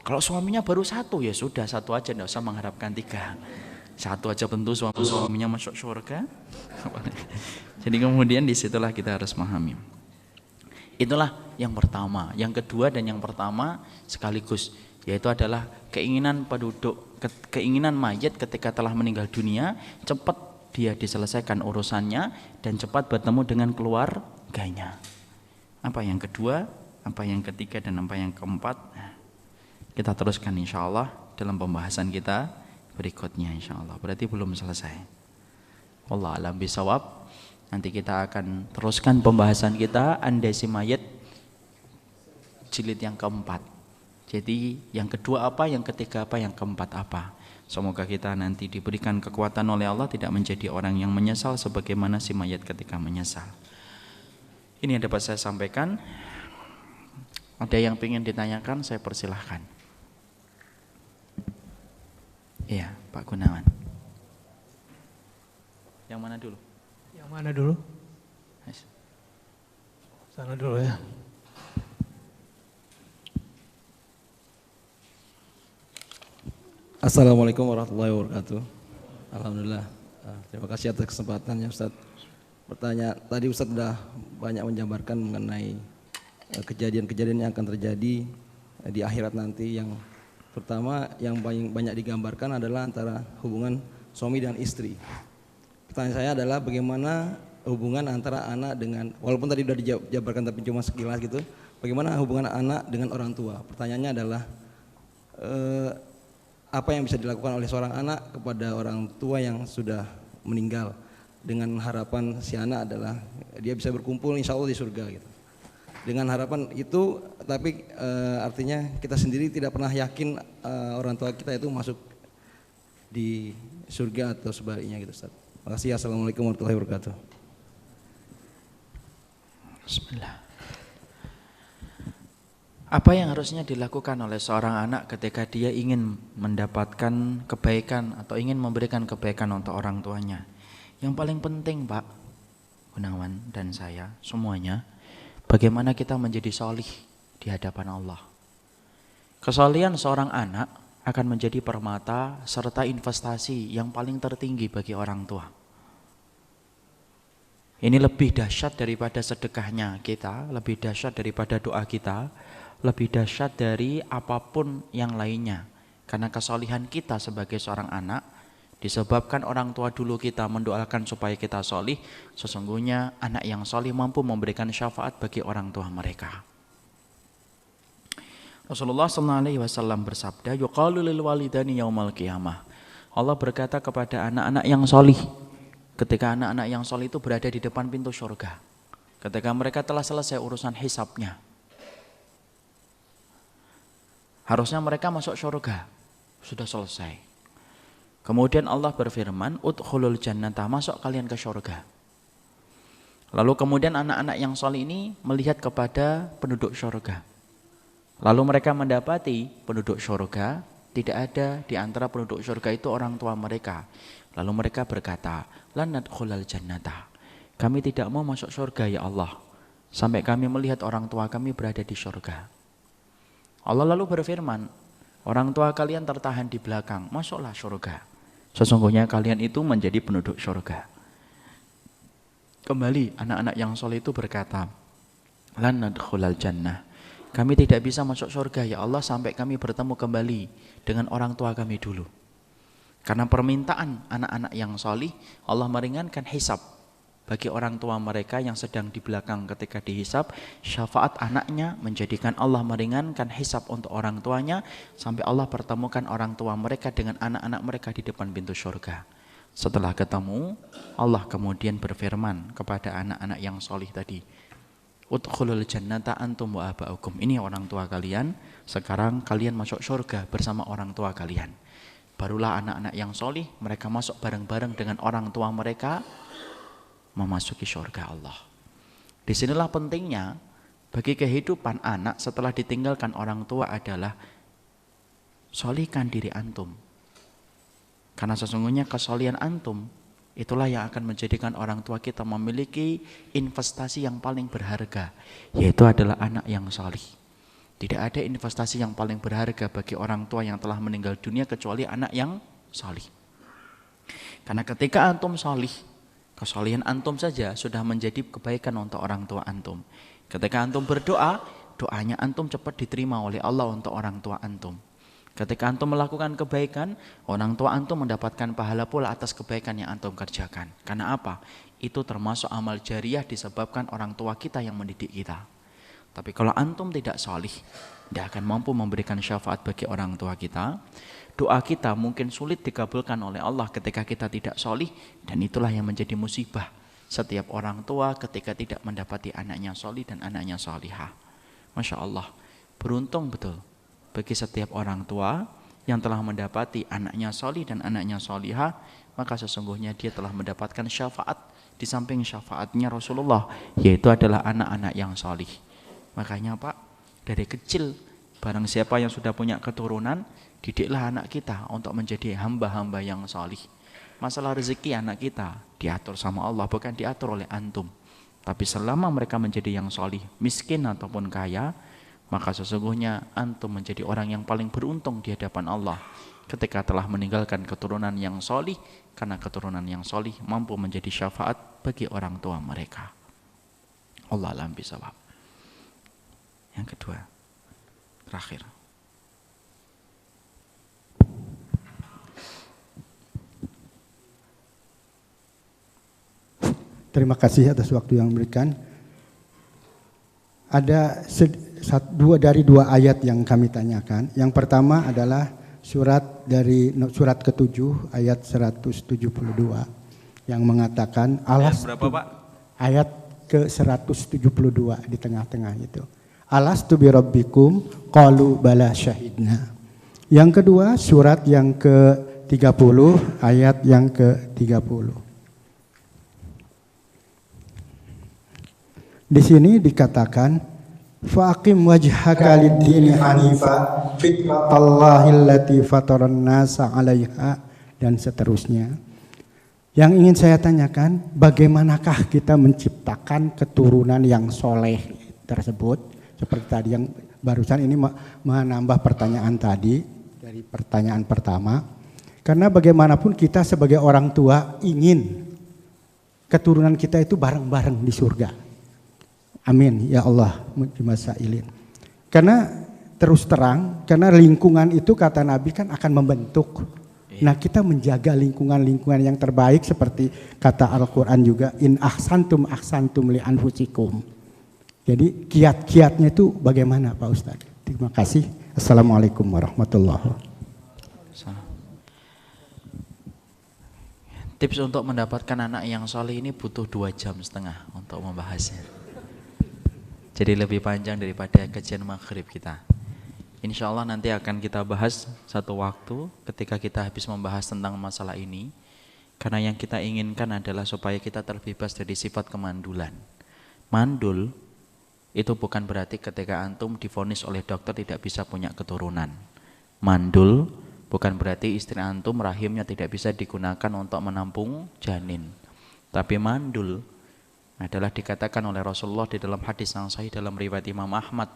Kalau suaminya baru 1 ya sudah 1 aja, tidak usah mengharapkan 3. 1 aja tentu suaminya masuk surga. Jadi kemudian disitulah kita harus memahami. Itulah yang pertama. Yang kedua dan yang pertama sekaligus, yaitu adalah keinginan keinginan mayit ketika telah meninggal dunia cepat dia diselesaikan urusannya dan cepat bertemu dengan keluarganya. Apa yang kedua, apa yang ketiga dan apa yang keempat kita teruskan insya Allah dalam pembahasan kita berikutnya insya Allah. Berarti belum selesai. Wallahu a'lam bishawab. Nanti kita akan teruskan pembahasan kita andesi mayit jilid yang keempat. Jadi yang kedua apa, yang ketiga apa, yang keempat apa. Semoga kita nanti diberikan kekuatan oleh Allah tidak menjadi orang yang menyesal sebagaimana si mayat ketika menyesal. Ini yang dapat saya sampaikan. Ada yang ingin ditanyakan, saya persilahkan. Iya, Pak Gunawan. Yang mana dulu? Yang mana dulu? Sana dulu ya. Assalamualaikum warahmatullahi wabarakatuh. Alhamdulillah. Terima kasih atas kesempatannya Ustaz. Bertanya, tadi Ustaz sudah banyak menjabarkan mengenai kejadian-kejadian yang akan terjadi di akhirat nanti. Yang pertama yang banyak digambarkan adalah antara hubungan suami dan istri. Pertanyaan saya adalah bagaimana hubungan antara anak dengan, walaupun tadi sudah dijabarkan tapi cuma sekilas gitu, bagaimana hubungan anak dengan orang tua. Pertanyaannya adalah apa yang bisa dilakukan oleh seorang anak kepada orang tua yang sudah meninggal dengan harapan si anak adalah dia bisa berkumpul insya Allah di surga gitu. Dengan harapan itu, tapi artinya kita sendiri tidak pernah yakin orang tua kita itu masuk di surga atau sebaliknya gitu Ustaz. Terima kasih. Assalamualaikum warahmatullahi wabarakatuh. Bismillah. Apa yang harusnya dilakukan oleh seorang anak ketika dia ingin mendapatkan kebaikan atau ingin memberikan kebaikan untuk orang tuanya? Yang paling penting Pak Gunawan dan saya semuanya, bagaimana kita menjadi solih di hadapan Allah. Kesolihan seorang anak akan menjadi permata serta investasi yang paling tertinggi bagi orang tua. Ini lebih dahsyat daripada sedekahnya kita, lebih dahsyat daripada doa kita, lebih dahsyat dari apapun yang lainnya. Karena kesolihan kita sebagai seorang anak disebabkan orang tua dulu kita mendoakan supaya kita solih. Sesungguhnya anak yang solih mampu memberikan syafaat bagi orang tua mereka. Rasulullah SAW bersabda, yuqalu lil walidani yaumal qiyamah. Allah berkata kepada anak-anak yang solih, ketika anak-anak yang solih itu berada di depan pintu surga, ketika mereka telah selesai urusan hisabnya, harusnya mereka masuk surga, sudah selesai. Kemudian Allah berfirman, udkhulul jannata, masuk kalian ke surga. Lalu kemudian anak-anak yang solih ini melihat kepada penduduk surga. Lalu mereka mendapati penduduk surga, tidak ada di antara penduduk surga itu orang tua mereka. Lalu mereka berkata, lan nadkhulal jannata, kami tidak mau masuk surga ya Allah, sampai kami melihat orang tua kami berada di surga. Allah lalu berfirman, orang tua kalian tertahan di belakang, masuklah surga. Sesungguhnya kalian itu menjadi penduduk surga. Kembali anak-anak yang soleh itu berkata, lan nadkhulal jannah, kami tidak bisa masuk surga ya Allah sampai kami bertemu kembali dengan orang tua kami dulu. Karena permintaan anak-anak yang soleh, Allah meringankan hisab bagi orang tua mereka yang sedang di belakang ketika dihisab. Syafaat anaknya menjadikan Allah meringankan hisab untuk orang tuanya sampai Allah pertemukan orang tua mereka dengan anak-anak mereka di depan pintu surga. Setelah ketemu, Allah kemudian berfirman kepada anak-anak yang solih tadi, udkhulul jannata antum wa aba'ukum, ini orang tua kalian, sekarang kalian masuk surga bersama orang tua kalian. Barulah anak-anak yang solih, mereka masuk bareng-bareng dengan orang tua mereka memasuki surga Allah. Disinilah pentingnya bagi kehidupan anak setelah ditinggalkan orang tua adalah solihkan diri antum. Karena sesungguhnya kesolihan antum itulah yang akan menjadikan orang tua kita memiliki investasi yang paling berharga, yaitu adalah anak yang solih. Tidak ada investasi yang paling berharga bagi orang tua yang telah meninggal dunia kecuali anak yang solih. Karena ketika antum solih, kesolihan antum saja sudah menjadi kebaikan untuk orang tua antum. Ketika antum berdoa, doanya antum cepat diterima oleh Allah untuk orang tua antum. Ketika antum melakukan kebaikan, orang tua antum mendapatkan pahala pula atas kebaikan yang antum kerjakan. Karena apa? Itu termasuk amal jariah disebabkan orang tua kita yang mendidik kita. Tapi kalau antum tidak solih, tidak akan mampu memberikan syafaat bagi orang tua kita. Doa kita mungkin sulit dikabulkan oleh Allah ketika kita tidak solih, dan itulah yang menjadi musibah setiap orang tua ketika tidak mendapati anaknya solih dan anaknya solihah. Masya Allah, beruntung betul bagi setiap orang tua yang telah mendapati anaknya solih dan anaknya solihah, maka sesungguhnya dia telah mendapatkan syafaat di samping syafaatnya Rasulullah, yaitu adalah anak-anak yang solih. Makanya Pak, dari kecil barang siapa yang sudah punya keturunan, didiklah anak kita untuk menjadi hamba-hamba yang solih. Masalah rezeki anak kita diatur sama Allah, bukan diatur oleh antum. Tapi selama mereka menjadi yang solih, miskin ataupun kaya, maka sesungguhnya antum menjadi orang yang paling beruntung di hadapan Allah ketika telah meninggalkan keturunan yang solih, karena keturunan yang solih mampu menjadi syafaat bagi orang tua mereka. Allah alam bisawab. Yang kedua, terakhir. Terima kasih atas waktu yang diberikan. Ada dari dua ayat yang kami tanyakan. Yang pertama adalah surat ke-7 ayat 172 yang mengatakan alas ayat berapa, Pak? Ayat ke-172 di tengah-tengah itu. Alastu bi rabbikum qalu bala syahidna. Yang kedua surat yang ke-30 ayat yang ke-30. Di sini dikatakan faqim wajhaka lid-dini hanifa fitratallahi allati fataran nasa 'alaiha, dan seterusnya. Yang ingin saya tanyakan, bagaimanakah kita menciptakan keturunan yang soleh tersebut? Seperti tadi yang barusan ini menambah pertanyaan tadi dari pertanyaan pertama. Karena bagaimanapun kita sebagai orang tua ingin keturunan kita itu bareng-bareng di surga. Amin ya Allah di masa ilin. Karena terus terang, karena lingkungan itu kata Nabi kan akan membentuk. Nah kita menjaga lingkungan-lingkungan yang terbaik seperti kata Al-Quran juga, in ahsantum li anfusikum. Jadi kiat-kiatnya itu bagaimana Pak Ustadz? Terima kasih. Assalamualaikum warahmatullahi wabarakatuh. Tips untuk mendapatkan anak yang soleh ini butuh 2,5 jam untuk membahasnya. Jadi lebih panjang daripada kajian maghrib kita. Insya Allah nanti akan kita bahas satu waktu ketika kita habis membahas tentang masalah ini. Karena yang kita inginkan adalah supaya kita terbebas dari sifat kemandulan. Mandul itu bukan berarti ketika antum divonis oleh dokter tidak bisa punya keturunan. Mandul bukan berarti istri antum rahimnya tidak bisa digunakan untuk menampung janin. Tapi mandul adalah dikatakan oleh Rasulullah di dalam hadis yang sahih dalam riwayat Imam Ahmad,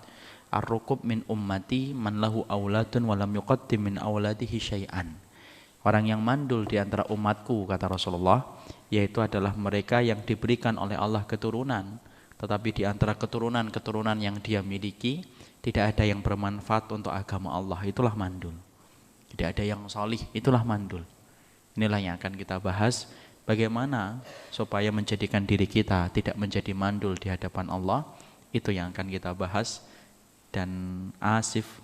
ar-rukub min ummati man lahu auladun wa lam yuqaddim min auladihi syai'an. Orang yang mandul di antara umatku, kata Rasulullah, yaitu adalah mereka yang diberikan oleh Allah keturunan, tetapi di antara keturunan-keturunan yang dia miliki tidak ada yang bermanfaat untuk agama Allah. Itulah mandul. Tidak ada yang salih, itulah mandul. Inilah yang akan kita bahas, bagaimana supaya menjadikan diri kita tidak menjadi mandul di hadapan Allah. Itu yang akan kita bahas. Dan asif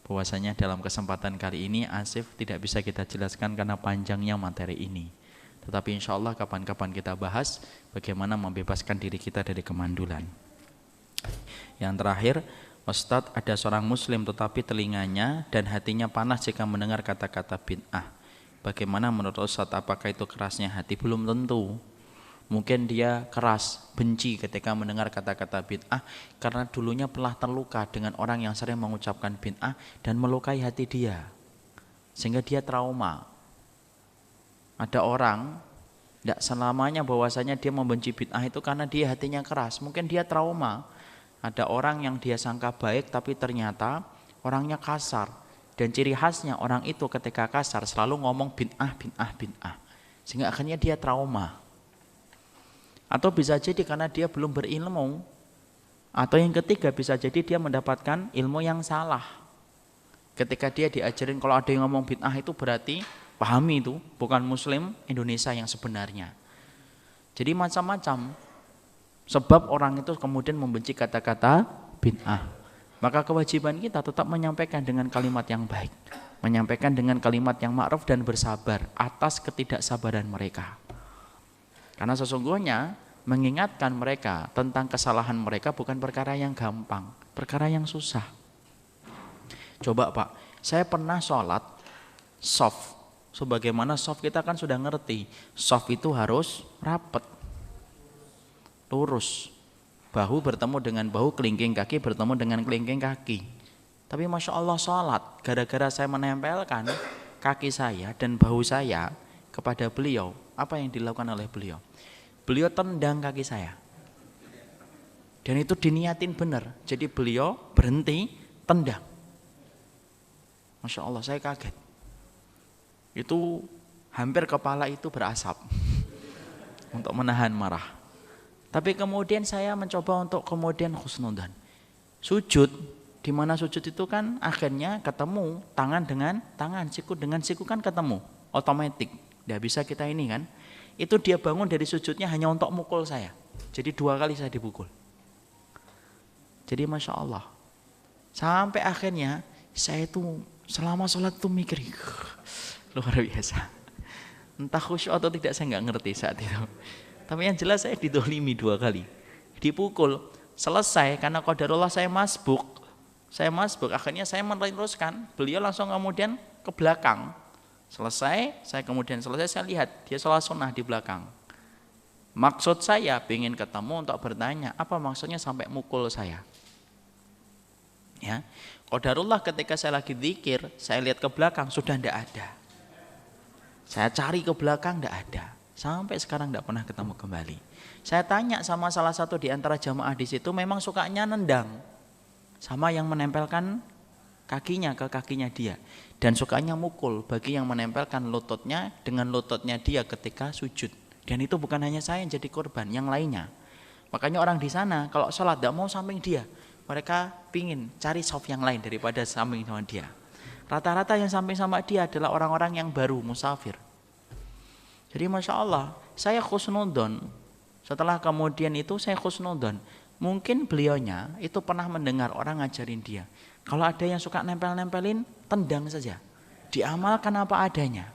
bahwasanya dalam kesempatan kali ini asif tidak bisa kita jelaskan karena panjangnya materi ini. Tetapi insya Allah kapan-kapan kita bahas bagaimana membebaskan diri kita dari kemandulan. Yang terakhir, Ustadz, ada seorang muslim tetapi telinganya dan hatinya panas jika mendengar kata-kata bid'ah. Bagaimana menurut Ustadz, apakah itu kerasnya hati? Belum tentu. Mungkin dia keras, benci ketika mendengar kata-kata bid'ah karena dulunya pernah terluka dengan orang yang sering mengucapkan bid'ah dan melukai hati dia. Sehingga dia trauma. Ada orang tidak selamanya bahwasanya dia membenci bid'ah itu karena dia hatinya keras. Mungkin dia trauma. Ada orang yang dia sangka baik tapi ternyata orangnya kasar. Dan ciri khasnya orang itu ketika kasar selalu ngomong bid'ah, bid'ah, bid'ah. Sehingga akhirnya dia trauma. Atau bisa jadi karena dia belum berilmu. Atau yang ketiga bisa jadi dia mendapatkan ilmu yang salah. Ketika dia diajarin kalau ada yang ngomong bid'ah itu berarti pahami itu bukan muslim Indonesia yang sebenarnya. Jadi macam-macam sebab orang itu kemudian membenci kata-kata bid'ah. Maka kewajiban kita tetap menyampaikan dengan kalimat yang baik, menyampaikan dengan kalimat yang ma'ruf dan bersabar atas ketidaksabaran mereka. Karena sesungguhnya mengingatkan mereka tentang kesalahan mereka bukan perkara yang gampang, perkara yang susah. Coba Pak, saya pernah sholat soft. Sebagaimana soft kita kan sudah ngerti, soft itu harus rapat, lurus, bahu bertemu dengan bahu, kelingking kaki bertemu dengan kelingking kaki. Tapi Masya Allah sholat, gara-gara saya menempelkan kaki saya dan bahu saya kepada beliau, apa yang dilakukan oleh beliau? Beliau tendang kaki saya. Dan itu diniatin benar, jadi beliau berhenti, tendang. Masya Allah, saya kaget. Itu hampir kepala itu berasap untuk menahan marah. Tapi kemudian saya mencoba untuk kemudian husnudzan. Sujud, di mana sujud itu kan akhirnya ketemu tangan dengan tangan, siku dengan siku kan ketemu, otomatis. Tidak bisa kita ini kan. Itu dia bangun dari sujudnya hanya untuk mukul saya. Jadi 2 kali saya dipukul. Jadi Masya Allah. Sampai akhirnya saya itu selama sholat itu mikir, luar biasa. Entah khusyuk atau tidak saya nggak ngerti saat itu. Tapi yang jelas saya didolimi 2 kali. Dipukul, selesai karena qadarullah saya masbuk. Akhirnya saya meneruskan. Beliau langsung kemudian ke belakang. Selesai, saya lihat dia sholat sunnah di belakang. Maksud saya ingin ketemu untuk bertanya, apa maksudnya sampai mukul saya? Ya, qadarullah ketika saya lagi zikir, saya lihat ke belakang sudah tidak ada. Saya cari ke belakang tidak ada. Sampai sekarang tidak pernah ketemu kembali. Saya tanya sama salah satu di antara jamaah di situ, memang sukanya nendang sama yang menempelkan kakinya ke kakinya dia, dan sukanya mukul bagi yang menempelkan lututnya dengan lututnya dia ketika sujud. Dan itu bukan hanya saya yang jadi korban, yang lainnya. Makanya orang di sana kalau sholat tidak mau samping dia, mereka pingin cari soft yang lain daripada samping sama dia. Rata-rata yang samping sama dia adalah orang-orang yang baru musafir. Jadi Masya Allah, saya khusnudon. Setelah kemudian itu saya khusnudon. Mungkin beliaunya itu pernah mendengar orang ngajarin dia. Kalau ada yang suka nempel-nempelin, tendang saja. Diamalkan apa adanya.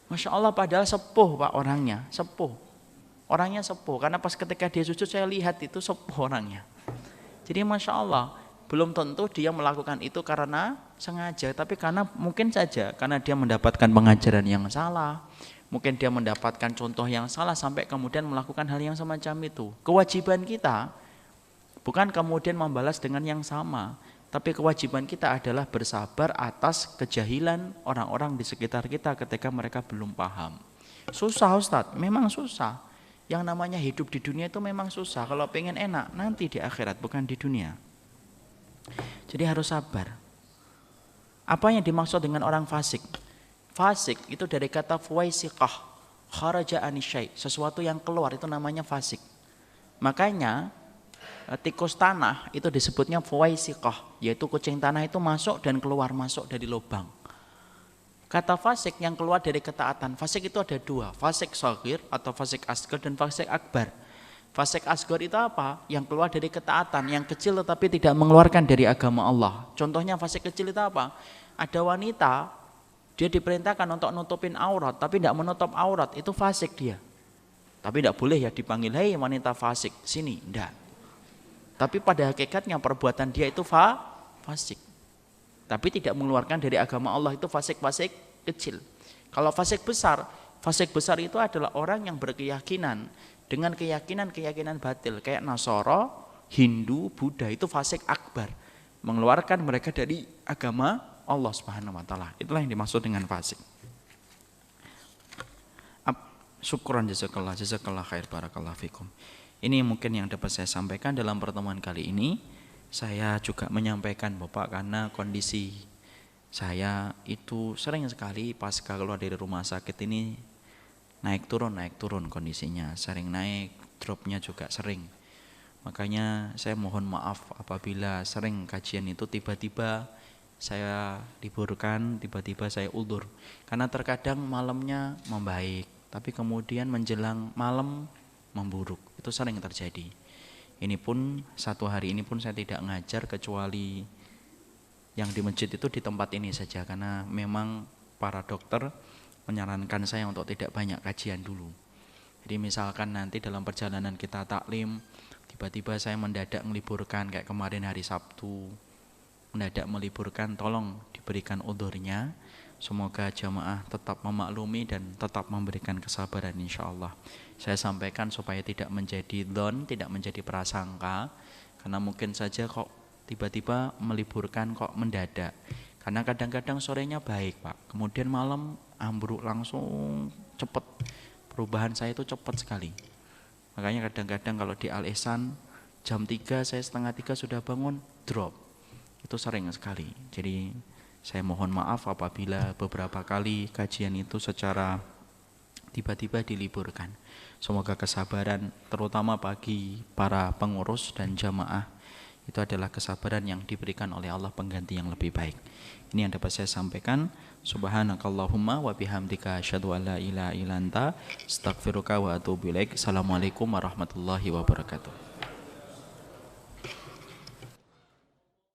Masya Allah, padahal sepuh Pak orangnya, sepuh. Orangnya sepuh, karena pas ketika dia sujud saya lihat itu sepuh orangnya. Jadi Masya Allah, belum tentu dia melakukan itu karena sengaja, tapi karena mungkin saja karena dia mendapatkan pengajaran yang salah, mungkin dia mendapatkan contoh yang salah sampai kemudian melakukan hal yang semacam itu. Kewajiban kita bukan kemudian membalas dengan yang sama, tapi kewajiban kita adalah bersabar atas kejahilan orang-orang di sekitar kita ketika mereka belum paham. Susah Ustadz, memang susah. Yang namanya hidup di dunia itu memang susah. Kalau pengen enak, nanti di akhirat, bukan di dunia. Jadi harus sabar. Apa yang dimaksud dengan orang fasik? Fasik itu dari kata fuwaisiqah, kharaja anisyai, sesuatu yang keluar itu namanya fasik. Makanya tikus tanah itu disebutnya fuwaisiqah, yaitu kucing tanah itu masuk dan keluar, masuk dari lubang. Kata fasik yang keluar dari ketaatan, fasik itu ada dua, fasik shaghir atau fasik asghar dan fasik akbar. Fasik asghar itu apa? Yang keluar dari ketaatan, yang kecil tetapi tidak mengeluarkan dari agama Allah. Contohnya fasik kecil itu apa? Ada wanita, dia diperintahkan untuk nutupin aurat, tapi tidak menutup aurat, itu fasik dia. Tapi tidak boleh ya dipanggil, hei wanita fasik, sini, tidak. Tapi pada hakikatnya perbuatan dia itu fasik. Tapi tidak mengeluarkan dari agama Allah, itu fasik-fasik kecil. Kalau fasik besar itu adalah orang yang berkeyakinan dengan keyakinan batil. Kayak Nasara, Hindu, Buddha, itu fasik akbar. Mengeluarkan mereka dari agama Allah Subhanahu wa taala. Itulah yang dimaksud dengan fasik. Syukran jazakallah khair, barakallahu fikum. Ini mungkin yang dapat saya sampaikan dalam pertemuan kali ini. Saya juga menyampaikan Bapak karena kondisi saya itu sering sekali pas keluar dari rumah sakit ini naik turun kondisinya. Sering naik, dropnya juga sering. Makanya saya mohon maaf apabila sering kajian itu tiba-tiba saya liburkan, tiba-tiba saya uldur. Karena terkadang malamnya membaik, tapi kemudian menjelang malam memburuk. Itu sering terjadi. Ini pun satu hari ini pun saya tidak ngajar kecuali yang di masjid itu di tempat ini saja, karena memang para dokter menyarankan saya untuk tidak banyak kajian dulu. Jadi misalkan nanti dalam perjalanan kita taklim, tiba-tiba saya mendadak meliburkan kayak kemarin hari Sabtu, mendadak meliburkan, tolong diberikan udhurnya. Semoga jamaah tetap memaklumi dan tetap memberikan kesabaran insyaallah. Saya sampaikan supaya tidak menjadi dhon, tidak menjadi prasangka, karena mungkin saja kok tiba-tiba meliburkan kok mendadak. Karena kadang-kadang sorenya baik Pak, kemudian malam ambruk langsung cepat. Perubahan saya itu cepat sekali. Makanya kadang-kadang kalau di Al Ihsan jam 3 saya setengah 3 sudah bangun, drop. Itu sering sekali. Jadi saya mohon maaf apabila beberapa kali kajian itu secara tiba-tiba diliburkan. Semoga kesabaran terutama bagi para pengurus dan jamaah itu adalah kesabaran yang diberikan oleh Allah, pengganti yang lebih baik. Ini yang dapat saya sampaikan. Subhanakallahumma wa bihamdika asyhadu an la ilaha illa anta astaghfiruka wa atubu ilaik. Assalamualaikum warahmatullahi wabarakatuh.